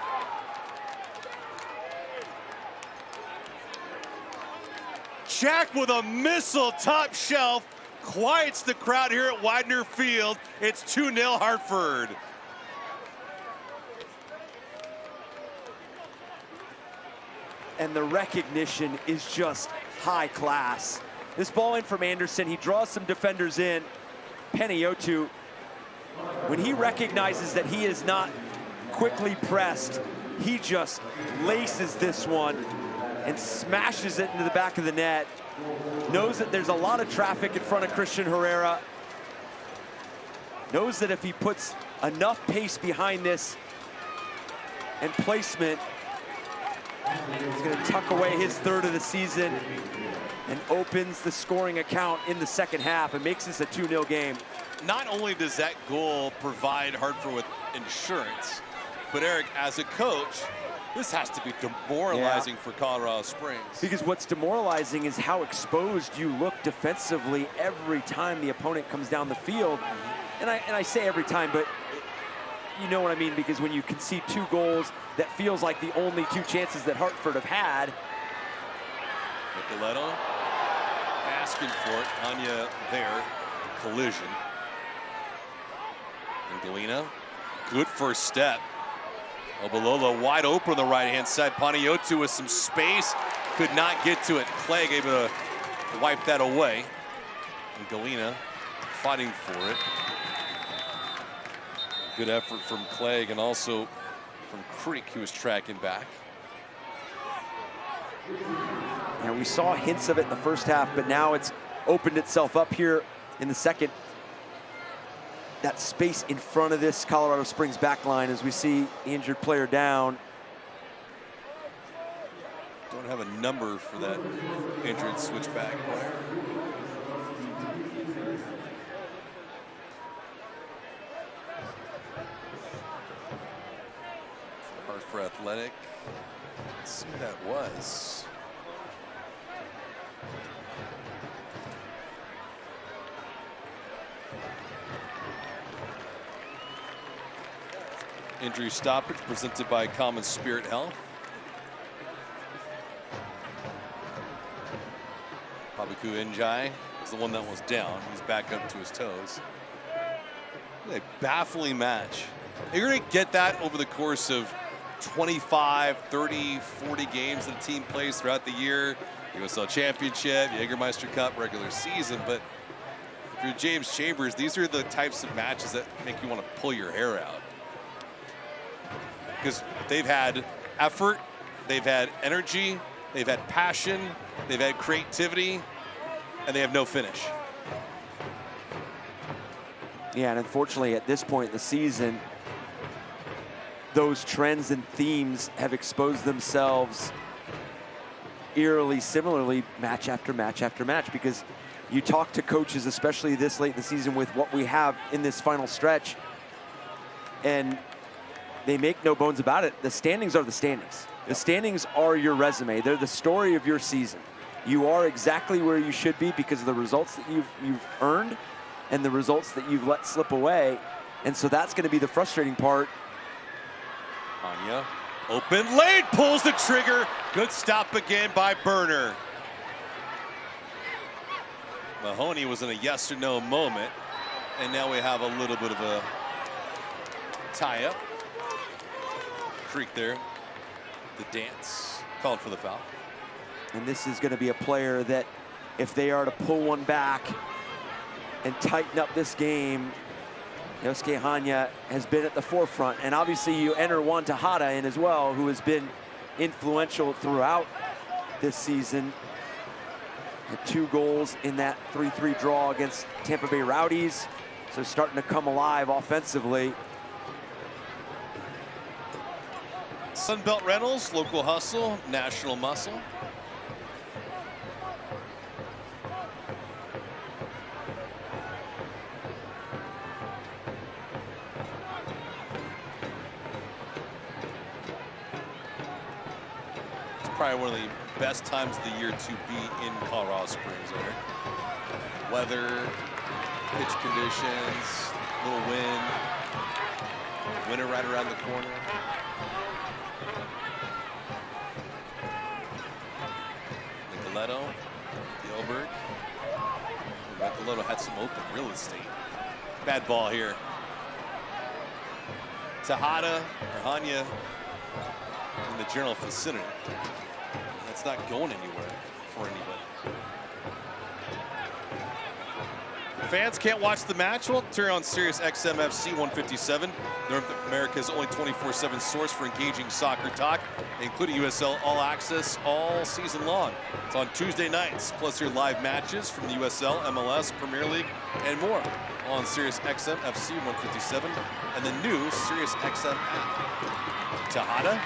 Jack with a missile top shelf. Quiets the crowd here at Widener Field. It's 2-0 Hartford. And the recognition is just high class. This ball in from Anderson, he draws some defenders in. Panayotu, when he recognizes that he is not quickly pressed, he just laces this one and smashes it into the back of the net. Knows that there's a lot of traffic in front of Christian Herrera. Knows that if he puts enough pace behind this and placement, He's going to tuck away his third of the season and opens the scoring account in the second half and makes this a 2-0 game. Not only does that goal provide Hartford with insurance, but Eric, as a coach, this has to be demoralizing for Colorado Springs. Because what's demoralizing is how exposed you look defensively every time the opponent comes down the field. And I say every time, but you know what I mean, because when you concede 2 goals, that feels like the only 2 chances that Hartford have had. Nicoletto asking for it. Anya there, collision. And Galena, good first step. Obalolo wide open on the right-hand side. Panayiotou with some space, could not get to it. Clegg able to wipe that away. And Galena fighting for it. Good effort from Clegg and also from Creek, who was tracking back. And we saw hints of it in the first half, but now it's opened itself up here in the second. That space in front of this Colorado Springs back line as we see the injured player down. Don't have a number for that injured switchback player. Hartford Athletic. Let's see who that was. Injury stoppage presented by Common Spirit Health. Pabiku Njai is the one that was down. He's back up to his toes. A baffling match. You're going to get that over the course of 25, 30, 40 games that a team plays throughout the year. USL Championship, Jägermeister Cup, regular season. But if you're James Chambers, these are the types of matches that make you want to pull your hair out. Because they've had effort, they've had energy, they've had passion, they've had creativity, and they have no finish. Yeah, and unfortunately at this point in the season, those trends and themes have exposed themselves eerily similarly match after match after match, because you talk to coaches, especially this late in the season with what we have in this final stretch, and they make no bones about it. The standings are the standings. The standings are your resume. They're the story of your season. You are exactly where you should be because of the results that you've earned and the results that you've let slip away. And so that's going to be the frustrating part. Anya, open lane, pulls the trigger. Good stop again by Burner. Mahoney was in a yes or no moment. And now we have a little bit of a tie-up. Creek there, the dance, called for the foul. And this is going to be a player that if they are to pull one back and tighten up this game, Yosuke Hanya has been at the forefront. And obviously you enter Juan Tejada in as well, who has been influential throughout this season. Had 2 goals in that 3-3 draw against Tampa Bay Rowdies. So starting to come alive offensively. Sunbelt Rentals, local hustle, national muscle. It's probably one of the best times of the year to be in Colorado Springs, Eric. Weather, pitch conditions, little wind, winter right around the corner. Nicoletto, Gilbert. Nicoletto had some open real estate. Bad ball here. Tejada, or Hanya in the general vicinity. That's not going anywhere for anybody. Fans can't watch the match? Well, turn on Sirius XM FC 157, North America's only 24/7 source for engaging soccer talk, including USL All Access all season long. It's on Tuesday nights, plus your live matches from the USL, MLS, Premier League, and more on Sirius XM FC 157 and the new Sirius XM app. Tejada.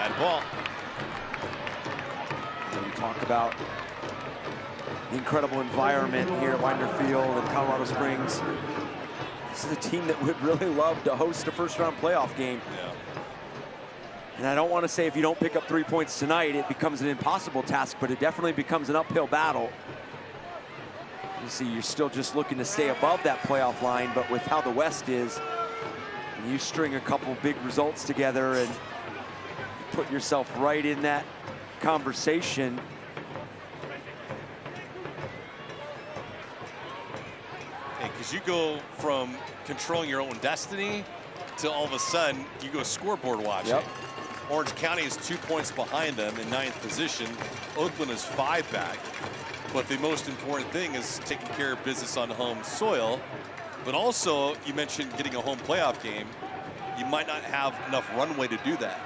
Bad ball. When you talk about the incredible environment here at Winder Field in Colorado Springs, this is a team that would really love to host a first-round playoff game. Yeah. And I don't want to say if you don't pick up 3 points tonight, it becomes an impossible task, but it definitely becomes an uphill battle. You see, you're still just looking to stay above that playoff line, but with how the West is, you string a couple big results together and put yourself right in that conversation. Because you go from controlling your own destiny to all of a sudden you go scoreboard watching. Yep. Orange County is 2 points behind them in 9th position. Oakland is 5 back. But the most important thing is taking care of business on home soil. But also, you mentioned getting a home playoff game. You might not have enough runway to do that.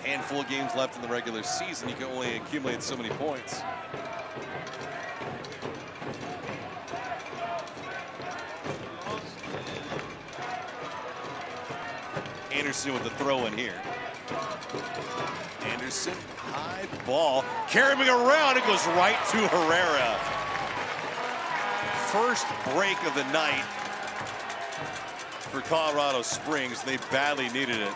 Handful of games left in the regular season. You can only accumulate so many points. Anderson with the throw in here. Anderson, high ball, carrying around, it goes right to Herrera. First break of the night for Colorado Springs. They badly needed it.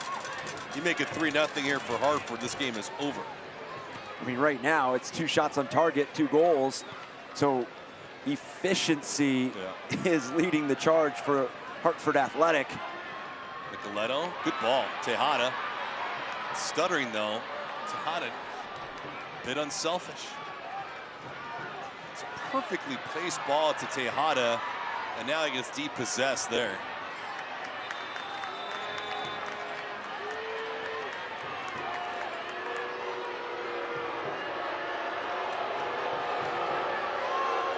You make it 3-0 here for Hartford, this game is over. I mean, right now it's 2 shots on target, 2 goals. So efficiency is leading the charge for Hartford Athletic. Nicoletto, good ball. Tejada, stuttering though. Tejada, bit unselfish. It's a perfectly placed ball to Tejada, and now he gets depossessed there.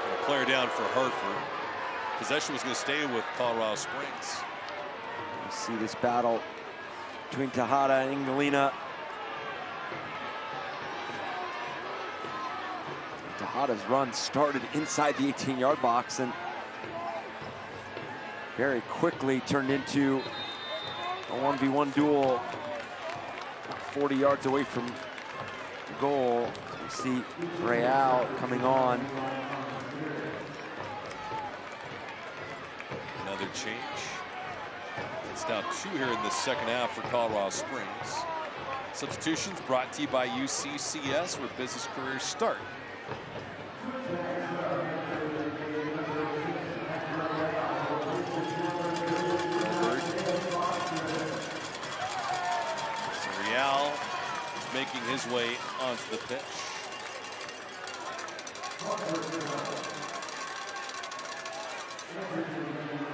And a player down for Hartford. Possession was going to stay with Colorado Springs. You see this battle between Tejada and Ingalina. Tejada's run started inside the 18-yard box and very quickly turned into a 1v1 duel 40 yards away from goal. So we see Real coming on. Another change. It's now 2 here in the second half for Colorado Springs. Substitutions brought to you by UCCS, where business careers start. So Real is making his way onto the pitch.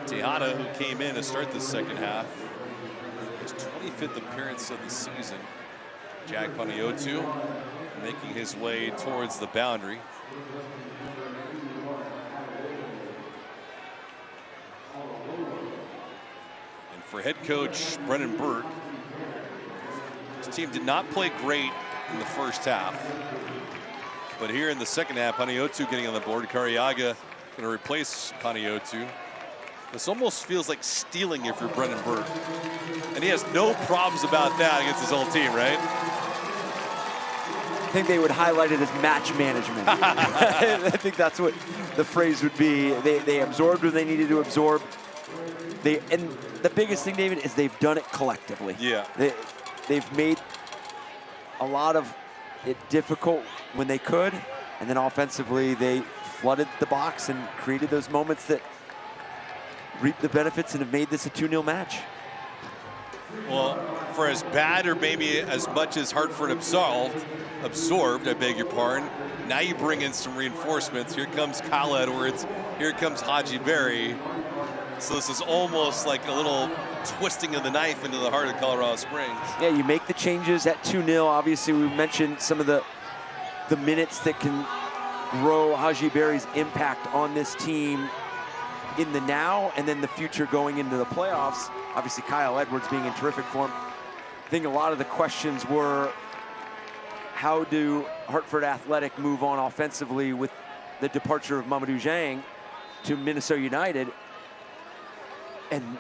Tejada, who came in to start the second half, his 25th appearance of the season. Jack Panayiotou making his way towards the boundary. And for head coach Brennan Burke, his team did not play great in the first half. But here in the second half, Panayiotou getting on the board. Cariaga going to replace Panayiotou. This almost feels like stealing if you're Brennan Burke. And he has no problems about that against his old team, right? I think they would highlight it as match management. I think that's what the phrase would be. They absorbed when they needed to absorb. And the biggest thing, David, is they've done it collectively. Yeah. They've made a lot of it difficult when they could, and then offensively they flooded the box and created those moments that reap the benefits and have made this a 2-0 match. Well, for as bad or maybe as much as Hartford absorbed, I beg your pardon, now you bring in some reinforcements. Here comes Kyle Edwards, here comes Haji Berry. So this is almost like a little twisting of the knife into the heart of Colorado Springs. Yeah, you make the changes at 2-0. Obviously, we mentioned some of the minutes that can grow Haji Berry's impact on this team in the now and then the future going into the playoffs. Obviously, Kyle Edwards being in terrific form. I think a lot of the questions were, how do Hartford Athletic move on offensively with the departure of Mamadou Zhang to Minnesota United? And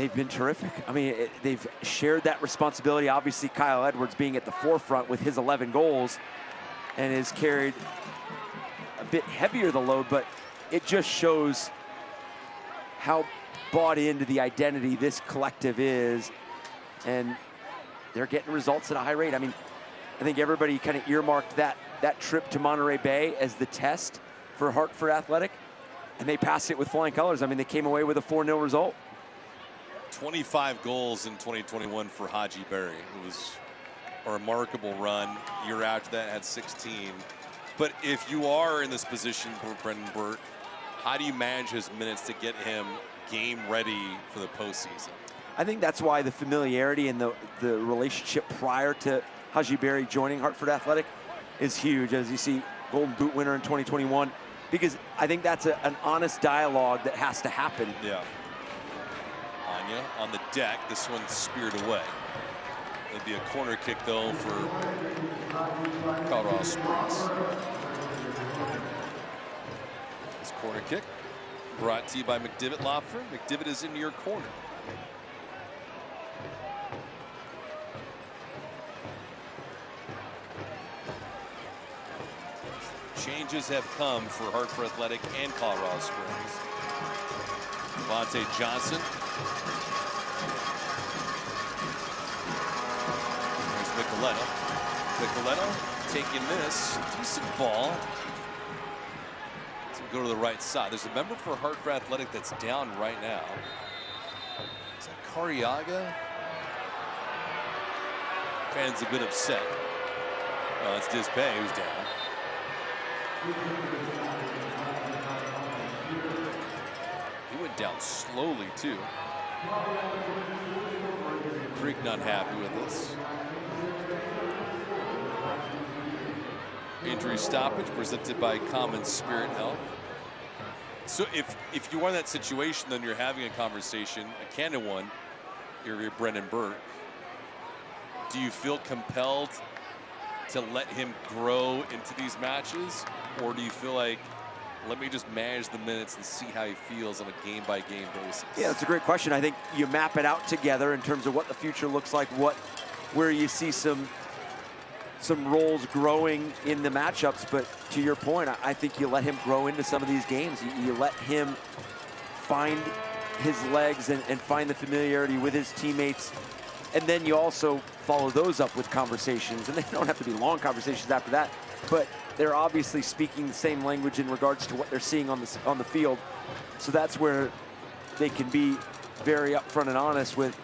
They've been terrific. I mean, they've shared that responsibility. Obviously, Kyle Edwards being at the forefront with his 11 goals and has carried a bit heavier the load, but it just shows how bought into the identity this collective is, and they're getting results at a high rate. I mean, I think everybody kind of earmarked that trip to Monterey Bay as the test for Hartford Athletic, and they passed it with flying colors. I mean, they came away with a 4-0 result. 25 goals in 2021 for Haji Berry. It was a remarkable run. Year after that had 16. But if you are in this position for Brendan Burke, how do you manage his minutes to get him game ready for the postseason? I think that's why the familiarity and the relationship prior to Haji Berry joining Hartford Athletic is huge, as you see Golden Boot winner in 2021, because I think that's an honest dialogue that has to happen. Yeah. Anya on the deck. This one speared away. It'll be a corner kick, though, for Colorado Springs. This corner kick brought to you by McDivitt Lopfer. McDivitt is into your corner. Changes have come for Hartford Athletic and Colorado Springs. Devontae Johnson. There's Micheletto. Micheletto taking this. Decent ball. So go to the right side. There's a member for Hartford Athletic that's down right now. Is that Cariaga? Fans a bit upset. Well, it's Dispay who's down. He went down slowly, too. Creek not happy with this. Injury stoppage presented by Common Spirit Health. So if you are in that situation, then you're having a conversation, a candid one, you're Brendan Burke. Do you feel compelled to let him grow into these matches? Or do you feel like, let me just manage the minutes and see how he feels on a game-by-game basis? Yeah, that's a great question. I think you map it out together in terms of what the future looks like, where you see some roles growing in the matchups. But to your point, I think you let him grow into some of these games. You let him find his legs and find the familiarity with his teammates. And then you also follow those up with conversations, and they don't have to be long conversations after that, but they're obviously speaking the same language in regards to what they're seeing on the field. So that's where they can be very upfront and honest with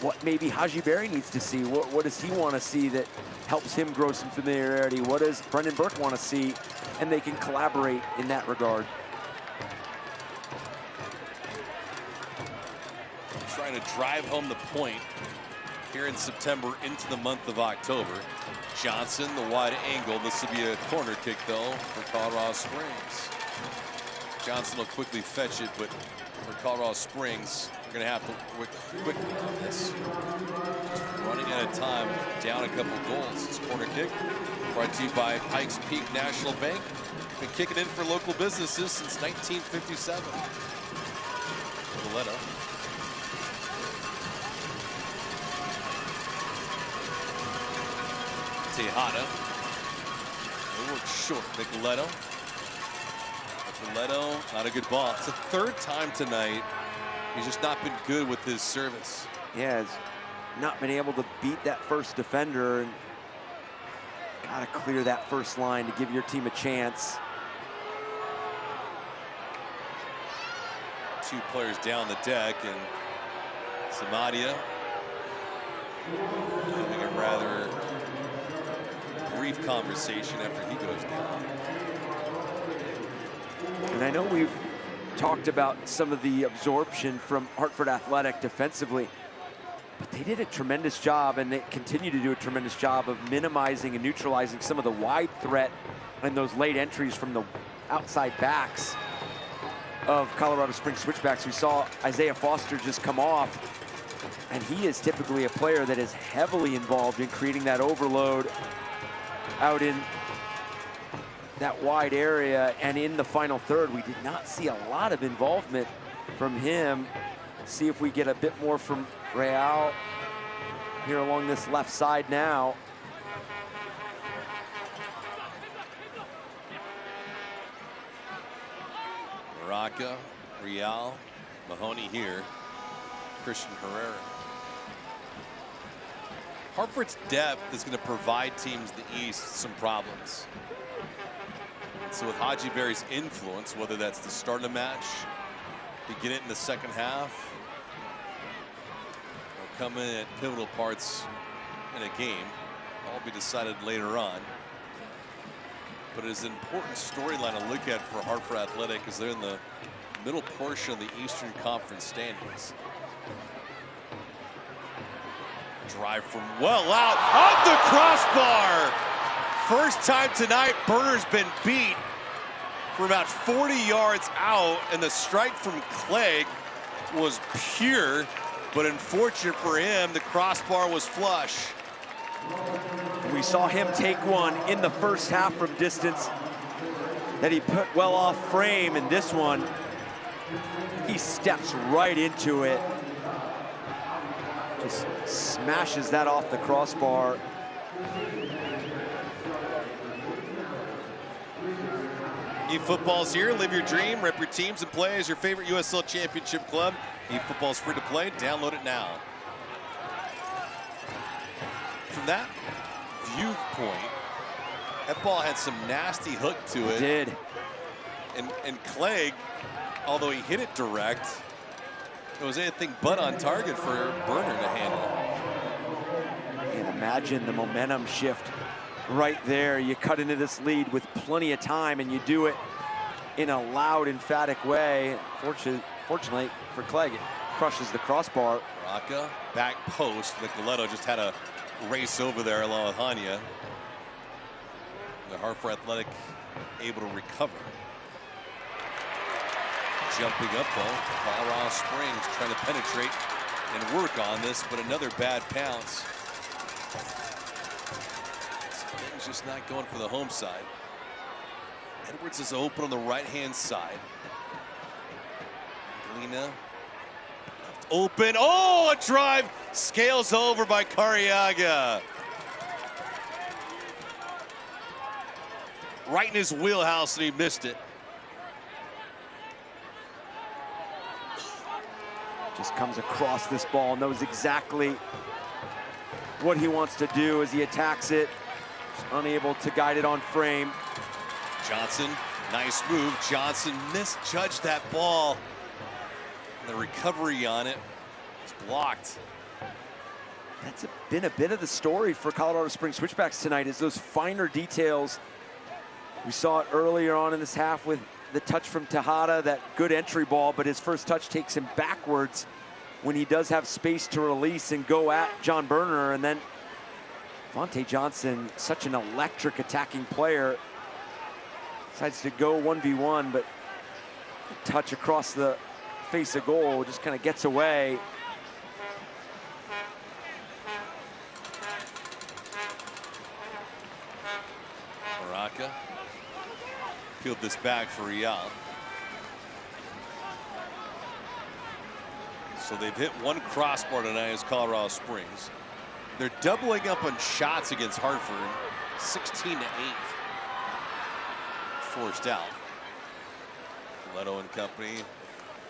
what maybe Haji Berry needs to see. What does he want to see that helps him grow some familiarity? What does Brendan Burke want to see? And they can collaborate in that regard. Trying to drive home the point here in September into the month of October. Johnson, the wide angle. This will be a corner kick, though, for Colorado Springs. Johnson will quickly fetch it, but for Colorado Springs, they're going to have to quick on this. Just running out of time, down a couple goals. This corner kick brought to you by Pikes Peak National Bank. Been kicking in for local businesses since 1957. Micheletto. Tejada. It works short. Micheletto. Micheletto, not a good ball. It's the third time tonight. He's just not been good with his service. Yeah, he's not been able to beat that first defender, and gotta clear that first line to give your team a chance. Two players down the deck, and Samadia having a rather brief conversation after he goes down. And I know we've talked about some of the absorption from Hartford Athletic defensively, but they did a tremendous job, and they continue to do a tremendous job of minimizing and neutralizing some of the wide threat and those late entries from the outside backs of Colorado Springs Switchbacks. We saw Isaiah Foster just come off, and he is typically a player that is heavily involved in creating that overload out in that wide area. And in the final third, we did not see a lot of involvement from him. See if we get a bit more from Real here along this left side now. Baraka, Real, Mahoney here, Christian Herrera. Hartford's depth is going to provide teams in the East some problems. So with Haji Berry's influence, whether that's the start of the match, to get it in the second half, or come in at pivotal parts in a game, all be decided later on. But it is an important storyline to look at for Hartford Athletic as they're in the middle portion of the Eastern Conference standings. Drive from well out, off the crossbar! First time tonight, Burner's been beat for about 40 yards out, and the strike from Clegg was pure, but unfortunate for him, the crossbar was flush. We saw him take one in the first half from distance that he put well off frame, and this one, he steps right into it. Just smashes that off the crossbar. eFootball's here. Live your dream. Rep your teams and play as your favorite USL Championship club. eFootball's free to play. Download it now. From that viewpoint, that ball had some nasty hook to it. It did. And Clegg, although he hit it direct, it was anything but on target for Burner to handle. And imagine the momentum shift right there. You cut into this lead with plenty of time, and you do it in a loud, emphatic way. Fortunately for Clegg, it crushes the crossbar. Raka, back post. Nicoletto just had a race over there along with Hanya. The Hartford Athletic able to recover. Jumping up though, Colorado Springs trying to penetrate and work on this, but another bad pounce. Things just not going for the home side. Edwards is open on the right-hand side. Galena left open. Oh, a drive scales over by Cariaga. Right in his wheelhouse, and he missed it. Just comes across this ball, knows exactly what he wants to do as he attacks it. Just unable to guide it on frame. Johnson, nice move. Johnson misjudged that ball. And the recovery on it is blocked. That's been a bit of the story for Colorado Springs Switchbacks tonight, is those finer details. We saw it earlier on in this half with the touch from Tejada, that good entry ball, but his first touch takes him backwards when he does have space to release and go at John Burner. And then Vontae Johnson, such an electric attacking player, decides to go 1v1, but touch across the face of goal just kind of gets away. Baraka peeled this back for Real. So they've hit one crossbar tonight as Colorado Springs. They're doubling up on shots against Hartford, 16-8. Forced out. Leto and company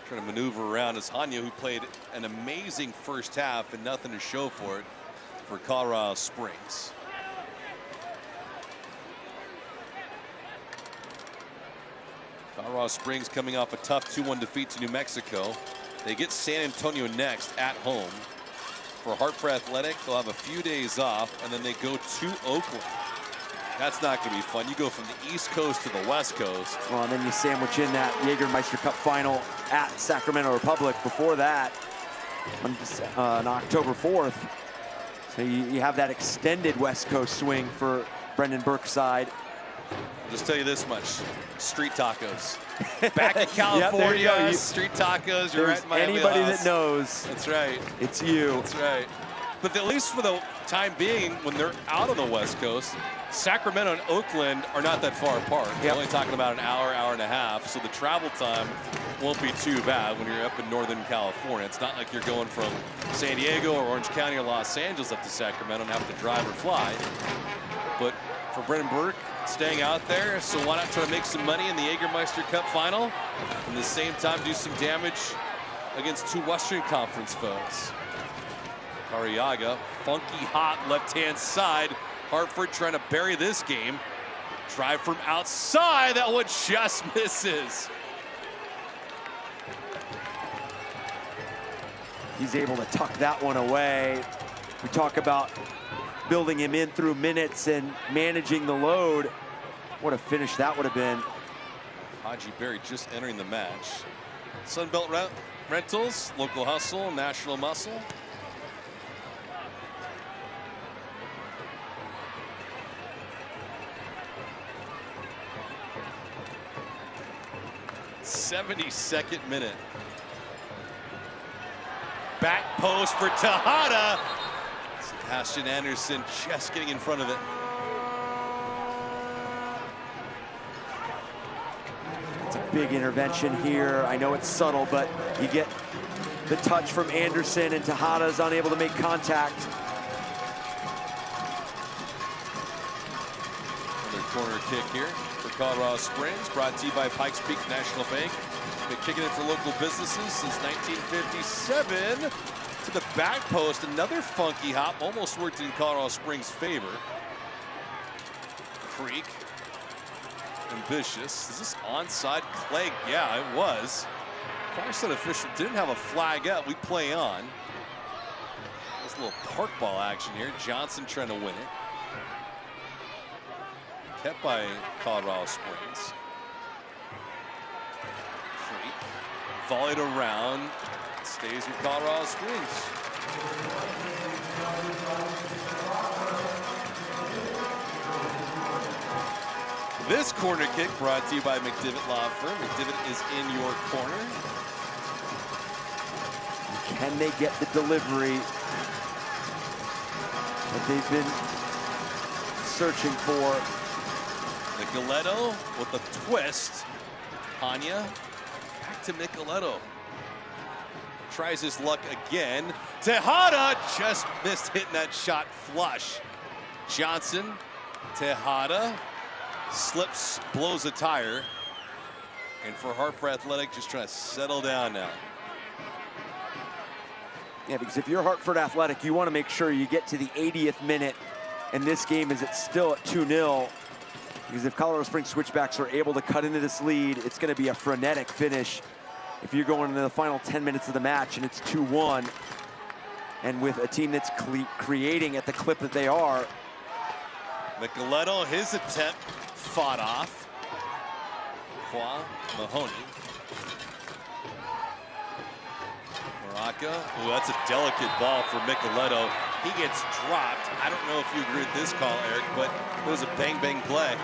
trying to maneuver around as Hanya, who played an amazing first half and nothing to show for it for Colorado Springs. Colorado Springs coming off a tough 2-1 defeat to New Mexico. They get San Antonio next at home. For Hartford Athletic, they'll have a few days off, and then they go to Oakland. That's not going to be fun. You go from the East Coast to the West Coast. Well, and then you sandwich in that Jägermeister Cup final at Sacramento Republic before that on October 4th. So you have that extended West Coast swing for Brendan Burke's side. I'll just tell you this much: street tacos. Back in California, yep, street tacos. You're right in my anybody wheelhouse. that knows. That's right. It's you. That's right. But at least for the time being, when they're out on the West Coast, Sacramento and Oakland are not that far apart. We're only talking about an hour, hour and a half, so the travel time won't be too bad when you're up in Northern California. It's not like you're going from San Diego or Orange County or Los Angeles up to Sacramento and have to drive or fly. But for Brennan Burke, staying out there, so why not try to make some money in the Jägermeister Cup final, and at the same time do some damage against two Western Conference foes. Arriaga, funky hot left-hand side. Hartford trying to bury this game. Drive from outside, that one just misses. He's able to tuck that one away. We talk about building him in through minutes and managing the load. What a finish that would have been. Haji Berry just entering the match. Sunbelt Rentals, local hustle, national muscle. '72nd minute. Back post for Tejada. Sebastian Anderson just getting in front of it. It's a big intervention here. I know it's subtle, but you get the touch from Anderson, and Tejada is unable to make contact. Another corner kick here for Colorado Springs, brought to you by Pikes Peak National Bank. Been kicking it for local businesses since 1957. To the back post, another funky hop, almost worked in Colorado Springs' favor. Creek, ambitious. Is this onside? Clegg, yeah, it was. Fireset official didn't have a flag up. We play on. There's a little park ball action here. Johnson trying to win it. Kept by Colorado Springs. Creek, volleyed around. Stays with Colorado Springs. This corner kick brought to you by McDivitt Law Firm. McDivitt is in your corner. Can they get the delivery that they've been searching for? Nicoletto with a twist. Hanya back to Nicoletto. Tries his luck again. Tejada just missed hitting that shot flush. Johnson, Tejada, slips, blows a tire. And for Hartford Athletic, just trying to settle down now. Yeah, because if you're Hartford Athletic, you want to make sure you get to the 80th minute, and this game is still at 2-0. Because if Colorado Springs Switchbacks are able to cut into this lead, it's going to be a frenetic finish. If you're going into the final 10 minutes of the match and it's 2-1, and with a team that's creating at the clip that they are. Nicoletto, his attempt fought off. Mahoney. Moraka. Ooh, that's a delicate ball for Nicoletto. He gets dropped. I don't know if you agree with this call, Eric, but it was a bang-bang play.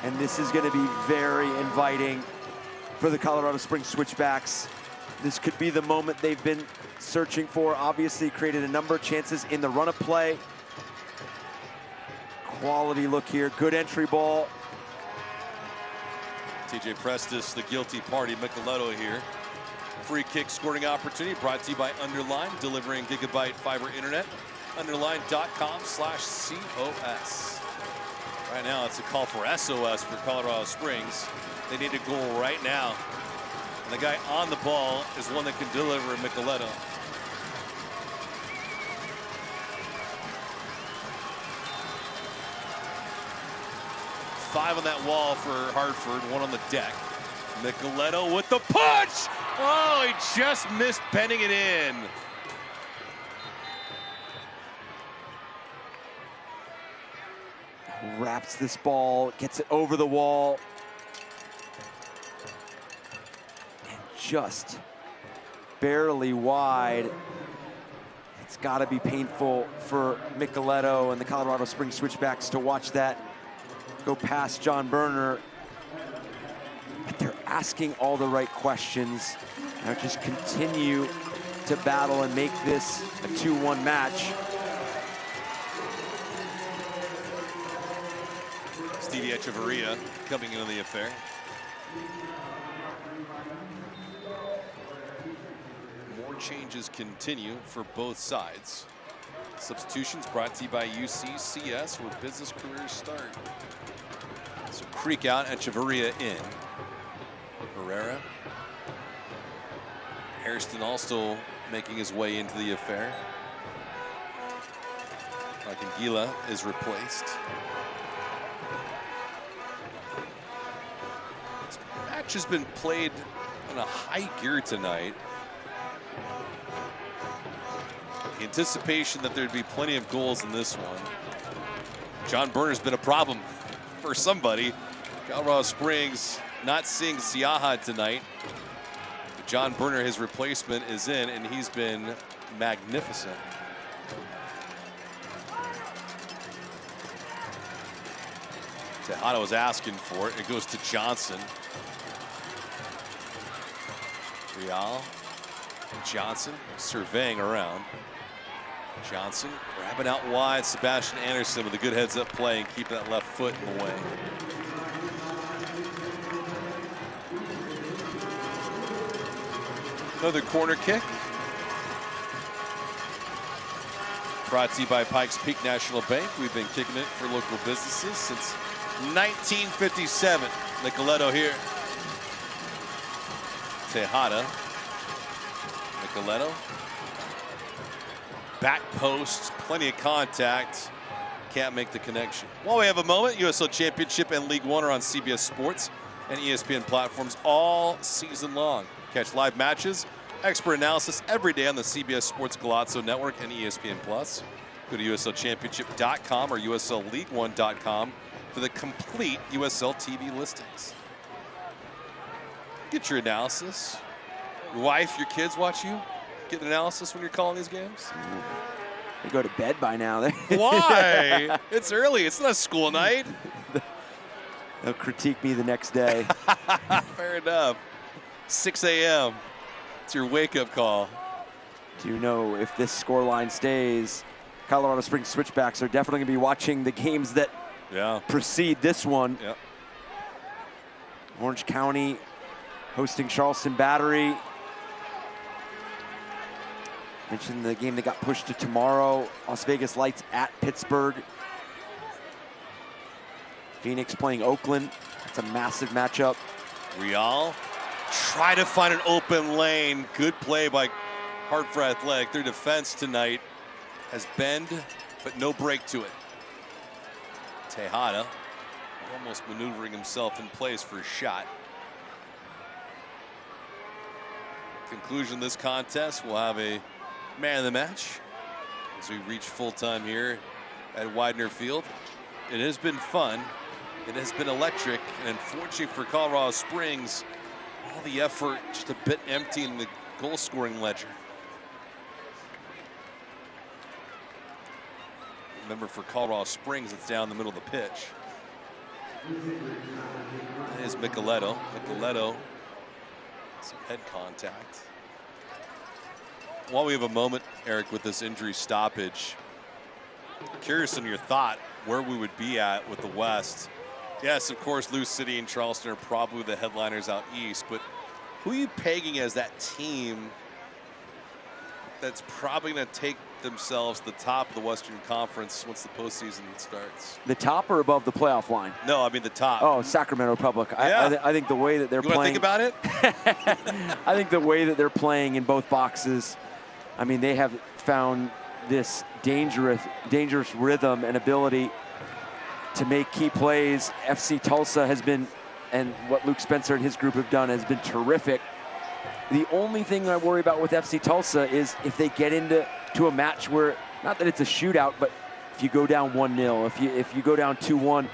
And this is going to be very inviting for the Colorado Springs Switchbacks. This could be the moment they've been searching for. Obviously created a number of chances in the run of play. Quality look here, good entry ball. TJ Prestis, the guilty party. Nicoletto here. Free kick scoring opportunity brought to you by Underline, delivering gigabyte fiber internet. Underline.com/COS. Right now it's a call for SOS for Colorado Springs. They need a goal right now. And the guy on the ball is one that can deliver, Nicoletto. Five on that wall for Hartford, one on the deck. Nicoletto with the punch! Oh, he just missed penning it in. Wraps this ball, gets it over the wall. And just barely wide. It's got to be painful for Nicoletto and the Colorado Springs Switchbacks to watch that go past John Berner. But they're asking all the right questions. Now just continue to battle and make this a 2-1 match. Stevie Echeverria coming into the affair. More changes continue for both sides. Substitutions brought to you by UCCS, where business careers start. So Creek out, Echeverria in. Herrera. Hairston also making his way into the affair. Gila is replaced. This match has been played in a high gear tonight. The anticipation that there'd be plenty of goals in this one. John Berner's been a problem for somebody. Colorado Springs not seeing Siaha tonight. But John Berner, his replacement, is in, and he's been magnificent. Tejada was asking for it. It goes to Johnson. Real. Johnson surveying around. Johnson grabbing out wide. Sebastian Anderson with a good heads-up play and keep that left foot in the way. Another corner kick. Brought to you by Pikes Peak National Bank. We've been kicking it for local businesses since 1957. Nicoletto here. Tejada. Nicoletto. Back post, plenty of contact. Can't make the connection. While we have a moment, USL Championship and League One are on CBS Sports and ESPN platforms all season long. Catch live matches, expert analysis every day on the CBS Sports Golazo Network and ESPN+. Go to USLChampionship.com or USLLeague1.com for the complete USL TV listings. Get your analysis. Your wife, your kids watch you get analysis when you're calling these games? They go to bed by now. Why? It's early. It's not school night. They'll critique me the next day. Fair enough. 6 a.m. It's your wake-up call. Do you know if this scoreline stays, Colorado Springs Switchbacks are definitely going to be watching the games that precede this one. Yep. Orange County hosting Charleston Battery. Mentioned the game that got pushed to tomorrow. Las Vegas Lights at Pittsburgh. Phoenix playing Oakland. That's a massive matchup. Real try to find an open lane. Good play by Hartford Athletic. Their defense tonight has bend, but no break to it. Tejada almost maneuvering himself in place for a shot. Conclusion of this contest, we'll have a man of the match as we reach full time here at Widener Field. It has been fun. It has been electric. And unfortunately for Colorado Springs, all the effort just a bit empty in the goal scoring ledger. Remember, for Colorado Springs, it's down the middle of the pitch. That is Nicoletto. Nicoletto, some head contact. While we have a moment, Eric, with this injury stoppage, curious on your thought where we would be at with the West. Yes, of course, Lou City and Charleston are probably the headliners out east, but who are you pegging as that team that's probably going to take themselves to the top of the Western Conference once the postseason starts? The top or above the playoff line? No, I mean the top. Oh, Sacramento Republic. Yeah. I think the way that they're playing. You want to think about it? I think the way that they're playing in both boxes, I mean, they have found this dangerous rhythm and ability to make key plays. FC Tulsa has been, and what Luke Spencer and his group have done has been terrific. The only thing I worry about with FC Tulsa is if they get into a match where, not that it's a shootout, but if you go down 1-0, if you go down 2-1,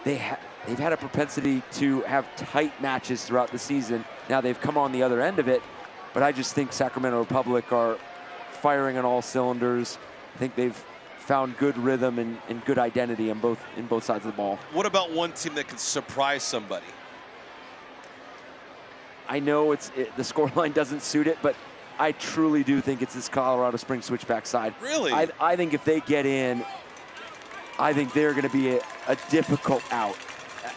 they've had a propensity to have tight matches throughout the season. Now they've come on the other end of it, but I just think Sacramento Republic are firing on all cylinders. I think they've found good rhythm and good identity in both sides of the ball. What about one team that could surprise somebody? I know the scoreline doesn't suit it, but I truly do think it's this Colorado Springs Switchback side. Really? I think if they get in, I think they're going to be a difficult out.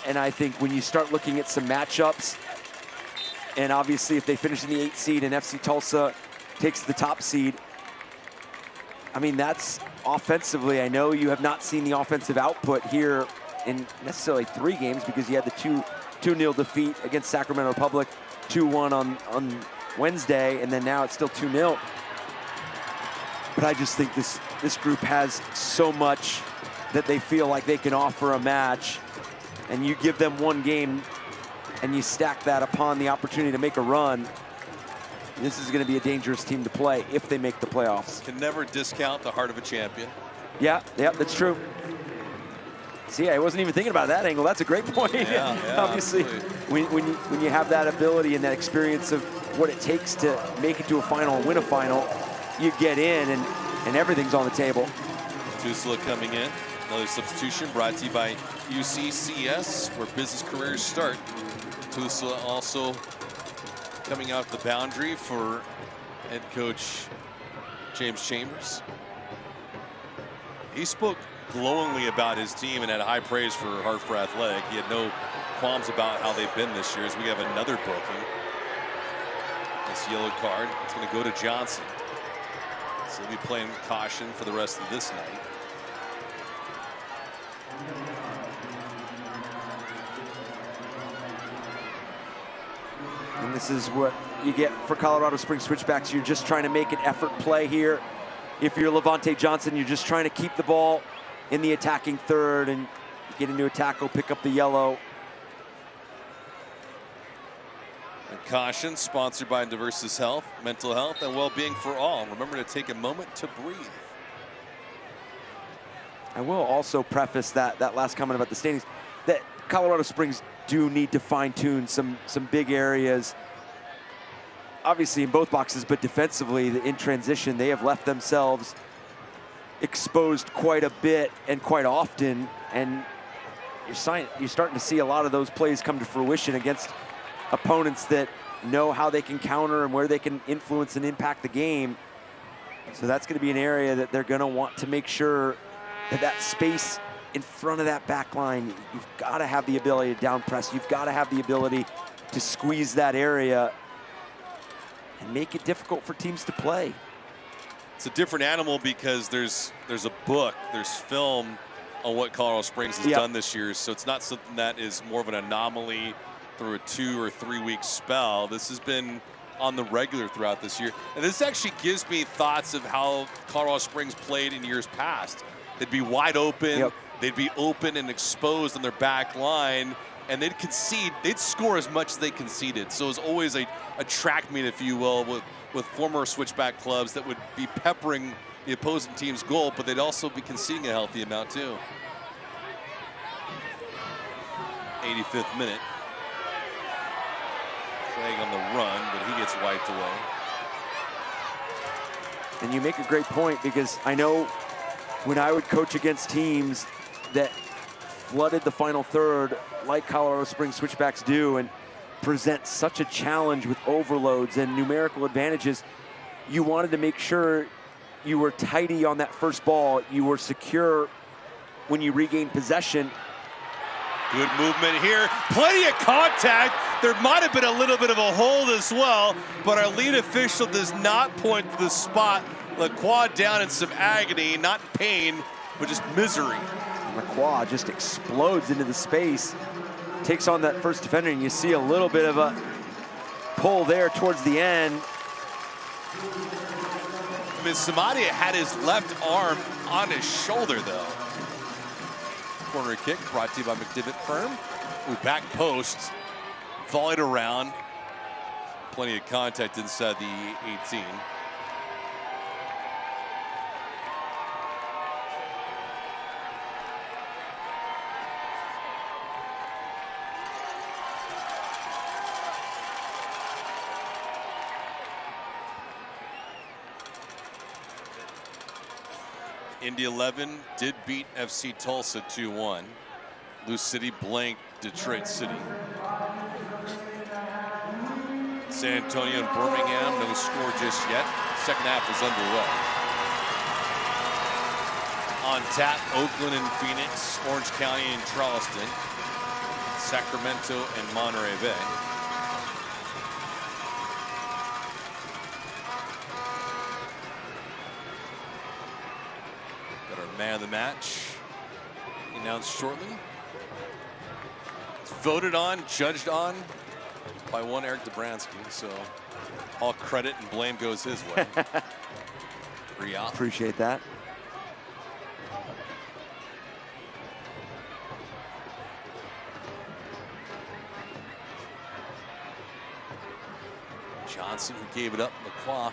And I think when you start looking at some matchups, and obviously if they finish in the 8th seed and FC Tulsa takes the top seed, I mean, that's offensively. I know you have not seen the offensive output here in necessarily 3 games because you had the 2-0 defeat against Sacramento Republic, 2-1 on Wednesday, and then now it's still 2-0. But I just think this group has so much that they feel like they can offer a match, and you give them 1 game and you stack that upon the opportunity to make a run. This is going to be a dangerous team to play if they make the playoffs. Can never discount the heart of a champion. Yeah, that's true. See, I wasn't even thinking about that angle. That's a great point. Yeah, Obviously, when you have that ability and that experience of what it takes to make it to a final and win a final, you get in and everything's on the table. Tusla coming in. Another substitution brought to you by UCCS, where business careers start. Tusla also coming out the boundary for head coach James Chambers. He spoke glowingly about his team and had high praise for Hartford Athletic. He had no qualms about how they've been this year, as we have another booking. This yellow card, it's going to go to Johnson. So he'll be playing caution for the rest of this night. And this is what you get for Colorado Springs Switchbacks. You're just trying to make an effort play here. If you're Levante Johnson, you're just trying to keep the ball in the attacking third and get into a tackle, pick up the yellow. And caution, sponsored by Diversus Health, mental health and well-being for all. Remember to take a moment to breathe. I will also preface that last comment about the standings, that Colorado Springs do need to fine-tune some big areas. Obviously in both boxes, but defensively, in transition, they have left themselves exposed quite a bit and quite often, and you're starting to see a lot of those plays come to fruition against opponents that know how they can counter and where they can influence and impact the game. So that's going to be an area that they're going to want to make sure that space in front of that back line, you've got to have the ability to down press. You've got to have the ability to squeeze that area and make it difficult for teams to play. It's a different animal because there's a book, there's film on what Colorado Springs has done this year. So it's not something that is more of an anomaly through a 2 or 3 week spell. This has been on the regular throughout this year. And this actually gives me thoughts of how Colorado Springs played in years past. They'd be wide open, they'd be open and exposed on their back line, and they'd concede, they'd score as much as they conceded. So it was always a track meet, if you will, with former switchback clubs that would be peppering the opposing team's goal, but they'd also be conceding a healthy amount too. 85th minute. Flag on the run, but he gets wiped away. And you make a great point, because I know when I would coach against teams that flooded the final third like Colorado Springs Switchbacks do and present such a challenge with overloads and numerical advantages, you wanted to make sure you were tidy on that first ball, you were secure when you regained possession. Good movement here, plenty of contact. There might have been a little bit of a hold as well, but our lead official does not point to the spot. Lacroix down in some agony, not pain, but just misery. Lacroix just explodes into the space, takes on that first defender, and you see a little bit of a pull there towards the end. Samadia had his left arm on his shoulder, though. Corner kick brought to you by McDivitt Firm. Ooh, back post, volleyed around. Plenty of contact inside the 18. Indy 11 did beat FC Tulsa 2-1. Lou City blanked Detroit City. San Antonio and Birmingham, no score just yet. Second half is underway. On tap, Oakland and Phoenix, Orange County and Charleston, Sacramento and Monterey Bay. Got our man of the match announced shortly. It's voted on, judged on by one Eric Dobransky, so all credit and blame goes his way. Real. Appreciate that. Johnson, who gave it up, Lacroix.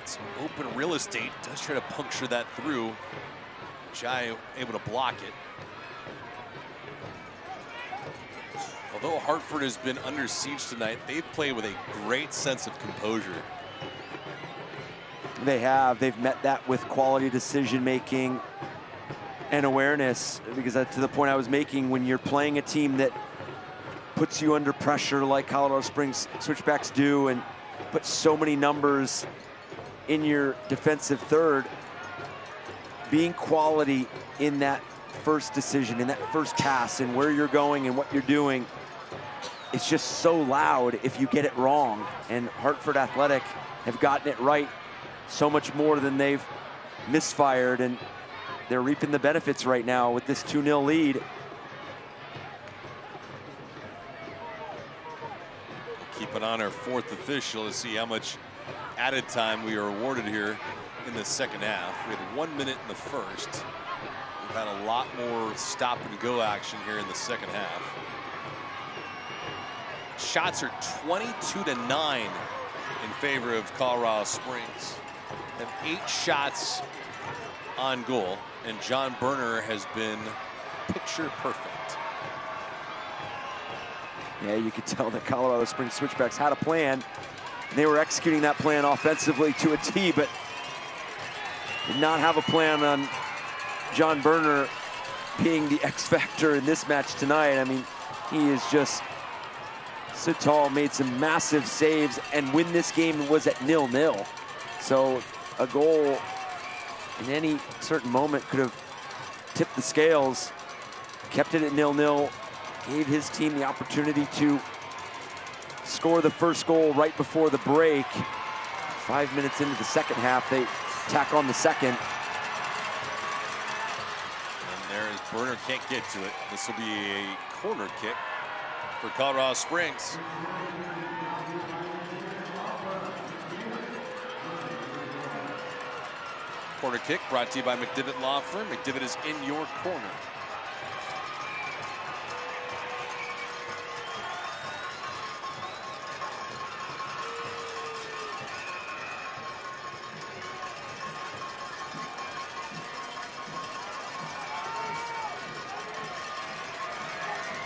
Some open real estate, does try to puncture that through. Jai able to block it. Although Hartford has been under siege tonight, they've played with a great sense of composure. They have. They've met that with quality decision making and awareness, because to the point I was making, when you're playing a team that puts you under pressure like Colorado Springs Switchbacks do and put so many numbers in your defensive third, being quality in that first decision, in that first pass, and where you're going and what you're doing, it's just so loud if you get it wrong. And Hartford Athletic have gotten it right so much more than they've misfired, and they're reaping the benefits right now with this 2-0 lead. Keep it on our fourth official to see how much added time we are awarded here in the second half. We had 1 minute in the first. We've had a lot more stop and go action here in the second half. Shots are 22-9 in favor of Colorado Springs. Have 8 shots on goal, and John Berner has been picture perfect. Yeah, you could tell that Colorado Springs Switchbacks had a plan. They were executing that plan offensively to a T, but did not have a plan on John Berner being the X factor in this match tonight. I mean, he is just so tall, made some massive saves, and when this game was at 0-0. So a goal in any certain moment could have tipped the scales, kept it at 0-0, gave his team the opportunity to score the first goal right before the break. 5 minutes into the second half, they tack on the second. And there is Berner, can't get to it. This will be a corner kick for Colorado Springs. Corner kick brought to you by McDivitt Law Firm. McDivitt is in your corner.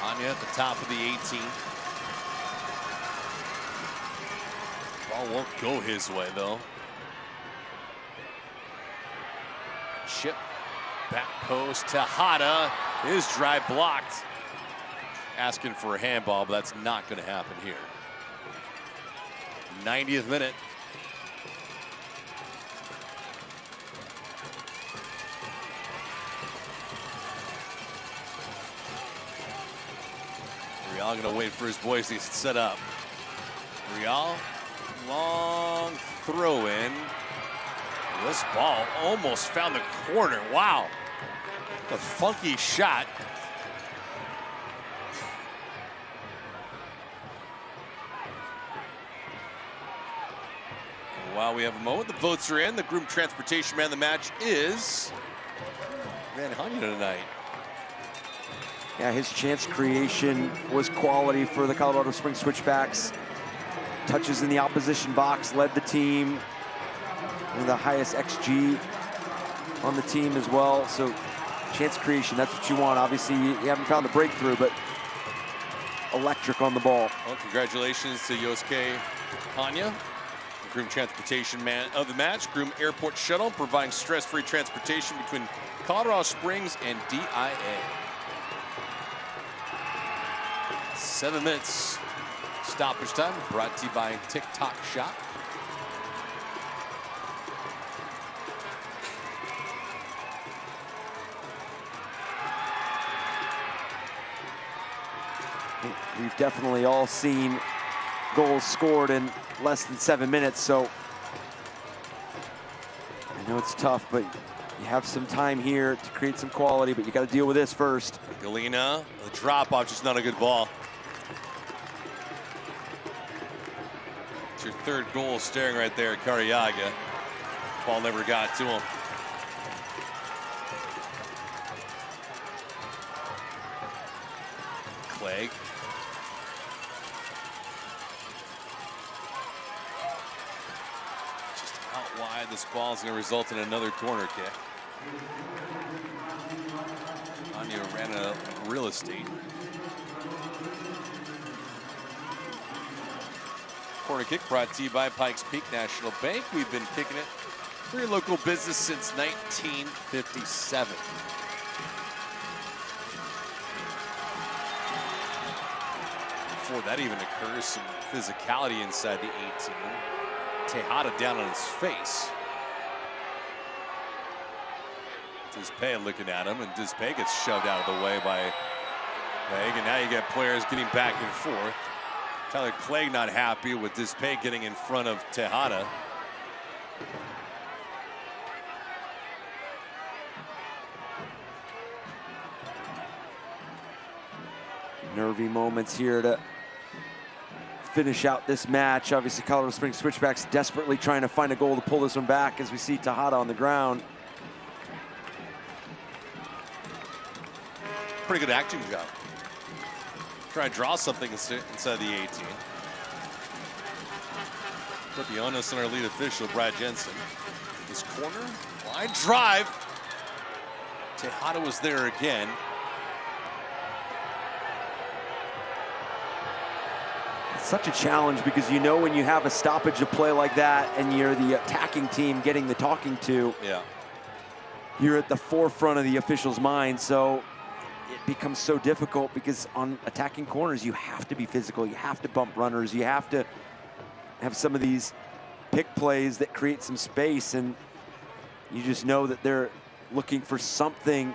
Anya at the top of the 18. Ball won't go his way though. Chip, back post to Hada. His drive blocked. Asking for a handball, but that's not going to happen here. 90th minute. Real going to wait for his boys to set up. Real, long throw in. This ball almost found the corner. Wow. A funky shot. While we have a moment, the votes are in. The Groom Transportation Man of the match is Van Hanya tonight. Yeah, his chance creation was quality for the Colorado Springs Switchbacks. Touches in the opposition box, led the team. One of the highest XG on the team as well. So chance creation, that's what you want. Obviously, you haven't found the breakthrough, but electric on the ball. Well, congratulations to Yosuke Hanya, the Groom Transportation Man of the match. Groom Airport Shuttle, providing stress-free transportation between Colorado Springs and DIA. 7 minutes Stoppage time brought to you by TikTok Shop. We've definitely all seen goals scored in less than 7 minutes, so I know it's tough, but you have some time here to create some quality, but you got to deal with this first. Galena, the drop off, just not a good ball. It's your third goal staring right there at Cariaga. Ball never got to him. Clegg. Just out wide, this ball is going to result in another corner kick. Anya ran out of real estate. Corner kick brought to you by Pikes Peak National Bank. We've been kicking it for your local business since 1957. Before that even occurs, some physicality inside the 18. Tejada down on his face. Dispay looking at him, and Dispay gets shoved out of the way by Clegg, and now you get players getting back and forth. Tyler Clegg not happy with Dispay getting in front of Tejada. Nervy moments here to finish out this match. Obviously, Colorado Springs Switchbacks desperately trying to find a goal to pull this one back as we see Tejada on the ground. Pretty good acting job. Try to draw something inside the 18. Put the onus on our lead official, Brad Jensen. This corner, line drive. Tejada was there again. It's such a challenge because you know when you have a stoppage of play like that and you're the attacking team getting the talking to, yeah, you're at the forefront of the official's mind. So it becomes so difficult because on attacking corners, you have to be physical. You have to bump runners. You have to have some of these pick plays that create some space. And you just know that they're looking for something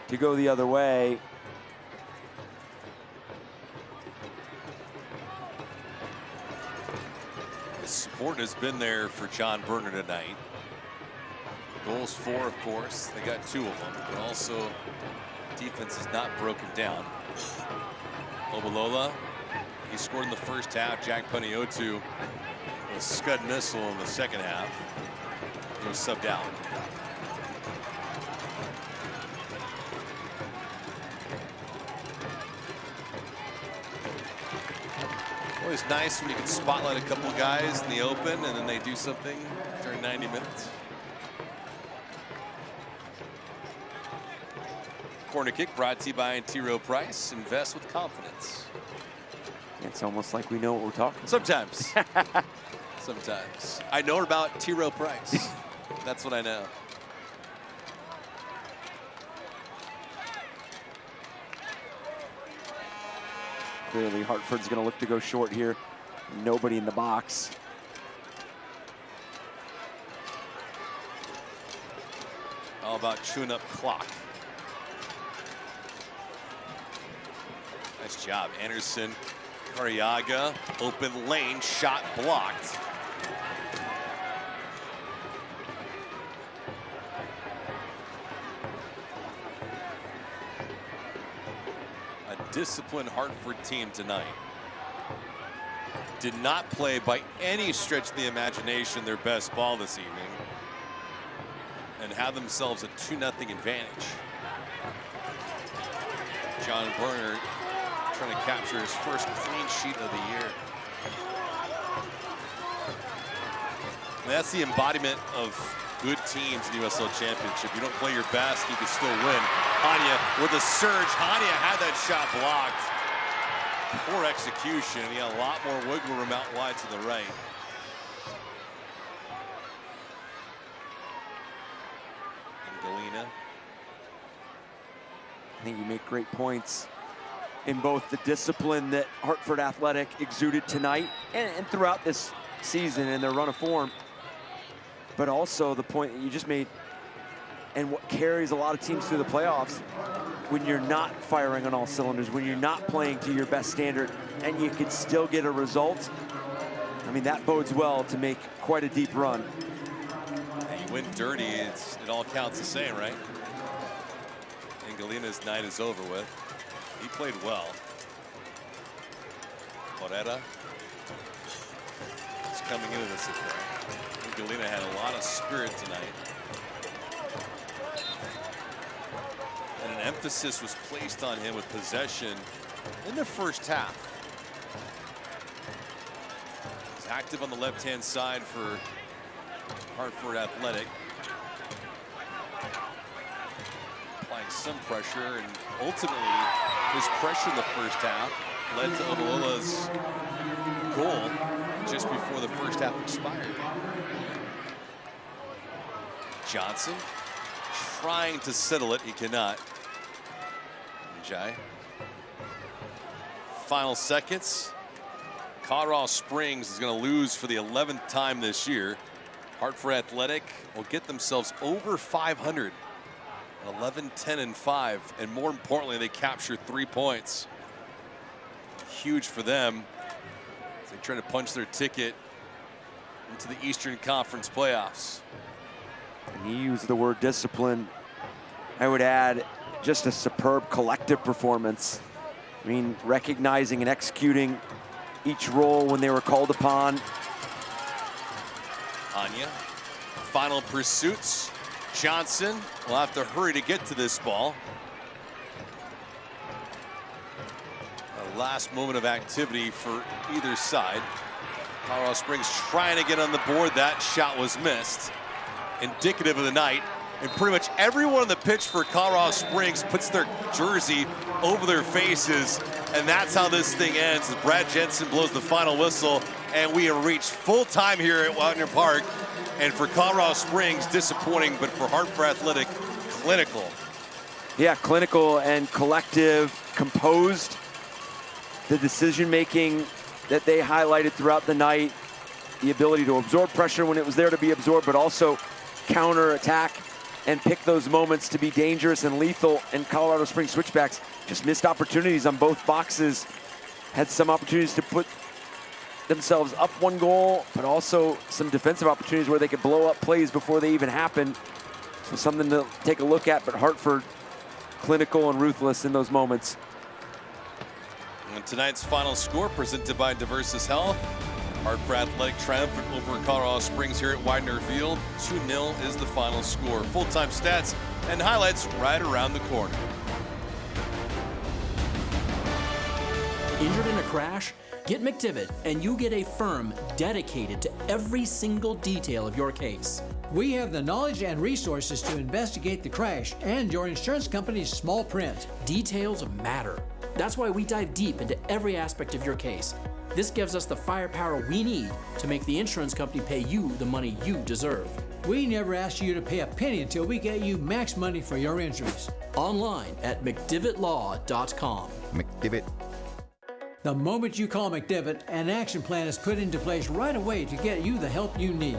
to go the other way. The support has been there for John Berner tonight. Goals for, of course. They got 2 of them, but also defense is not broken down. Obalola, he scored in the first half. Jack Paniotu, a scud missile in the second half. He was subbed out. Always nice when you can spotlight a couple guys in the open and then they do something during 90 minutes. Corner kick brought to you by T. Rowe Price. Invest with confidence. It's almost like we know what we're talking about. Sometimes. Sometimes. I know about T. Rowe Price. That's what I know. Clearly, Hartford's going to look to go short here. Nobody in the box. All about chewing up clock. Nice job, Anderson. Cariaga, open lane, shot blocked. A disciplined Hartford team tonight. Did not play by any stretch of the imagination their best ball this evening and have themselves a 2-0 advantage. John Berner trying to capture his first clean sheet of the year. And that's the embodiment of good teams in the USL Championship. You don't play your best, you can still win. Hania with a surge. Hania had that shot blocked. Poor execution. He had a lot more wiggle room out wide to the right. And Galena. I think you make great points. in both the discipline that Hartford Athletic exuded tonight and throughout this season in their run of form, but also the point that you just made and what carries a lot of teams through the playoffs when you're not firing on all cylinders, when you're not playing to your best standard and you can still get a result. I mean, that bodes well to make quite a deep run. And you win dirty, it all counts the same, right? And Galina's night is over with. He played well. Moreta is coming into this affair. And Galina had a lot of spirit tonight. And an emphasis was placed on him with possession in the first half. He's active on the left-hand side for Hartford Athletic. Applying some pressure, and ultimately his pressure in the first half led to Obalola's goal just before the first half expired. Johnson trying to settle it, he cannot. Jai. Final seconds. Colorado Springs is going to lose for the 11th time this year. Hartford Athletic will get themselves over 500. 11-10-5, and more importantly, they capture 3 points. Huge for them as they try to punch their ticket into the Eastern Conference playoffs. And you use the word discipline. I would add just a superb collective performance. I mean, recognizing and executing each role when they were called upon. Anya, final pursuits. Johnson will have to hurry to get to this ball. A last moment of activity for either side. Colorado Springs trying to get on the board. That shot was missed. Indicative of the night. And pretty much everyone on the pitch for Colorado Springs puts their jersey over their faces. And that's how this thing ends as Brad Jensen blows the final whistle. And we have reached full time here at Wagner Park. And for Colorado Springs, disappointing, but for Hartford Athletic, clinical. Yeah, clinical and collective, composed. The decision-making that they highlighted throughout the night, the ability to absorb pressure when it was there to be absorbed, but also counter-attack and pick those moments to be dangerous and lethal. And Colorado Springs Switchbacks just missed opportunities on both boxes. Had some opportunities to put themselves up 1 goal, but also some defensive opportunities where they could blow up plays before they even happen. So something to take a look at, but Hartford clinical and ruthless in those moments. And tonight's final score presented by Diversis Health. Hartford Athletic triumphant over Colorado Springs here at Widener Field. 2-0 is the final score. Full-time stats and highlights right around the corner. Injured in a crash? Get McDivitt and you get a firm dedicated to every single detail of your case. We have the knowledge and resources to investigate the crash and your insurance company's small print. Details matter. That's why we dive deep into every aspect of your case. This gives us the firepower we need to make the insurance company pay you the money you deserve. We never ask you to pay a penny until we get you max money for your injuries. Online at McDivittLaw.com. McDivitt. The moment you call McDivitt, an action plan is put into place right away to get you the help you need.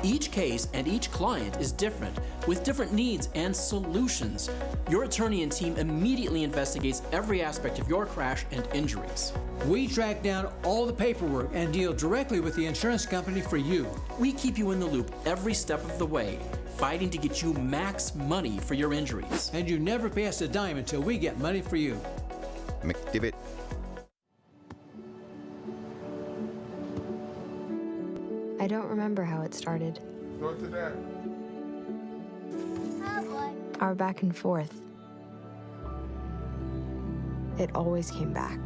Each case and each client is different, with different needs and solutions. Your attorney and team immediately investigates every aspect of your crash and injuries. We track down all the paperwork and deal directly with the insurance company for you. We keep you in the loop every step of the way, fighting to get you max money for your injuries. And you never pay us a dime until we get money for you. McDivitt. I don't remember how it started. Go to that. Our back and forth. It always came back.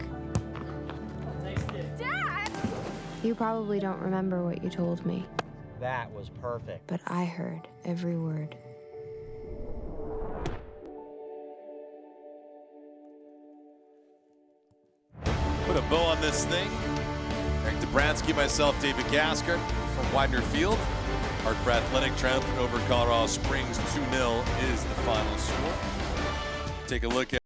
Dad! You probably don't remember what you told me, That was perfect. but I heard every word. Put a bow on this thing. Eric Dobransky, myself, David Gaskard from Widener Field. Hartford Athletic triumphant over Colorado Springs 2-0 is the final score. Take a look at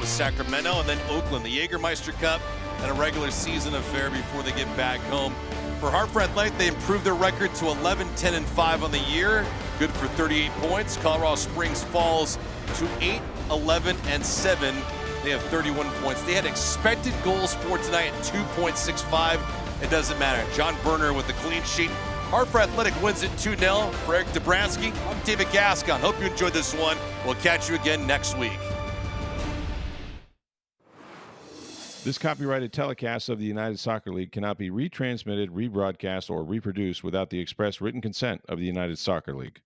with Sacramento, and then Oakland, the Jägermeister Cup, and a regular season affair before they get back home. For Hartford Athletic, they improved their record to 11-10-5 on the year, good for 38 points. Colorado Springs falls to 8-11-7. They have 31 points. They had expected goals for tonight at 2.65. It doesn't matter. John Berner with the clean sheet. Hartford Athletic wins it 2-0. For Eric Dabransky, I'm David Gascon. Hope you enjoyed this one. We'll catch you again next week. This copyrighted telecast of the United Soccer League cannot be retransmitted, rebroadcast, or reproduced without the express written consent of the United Soccer League.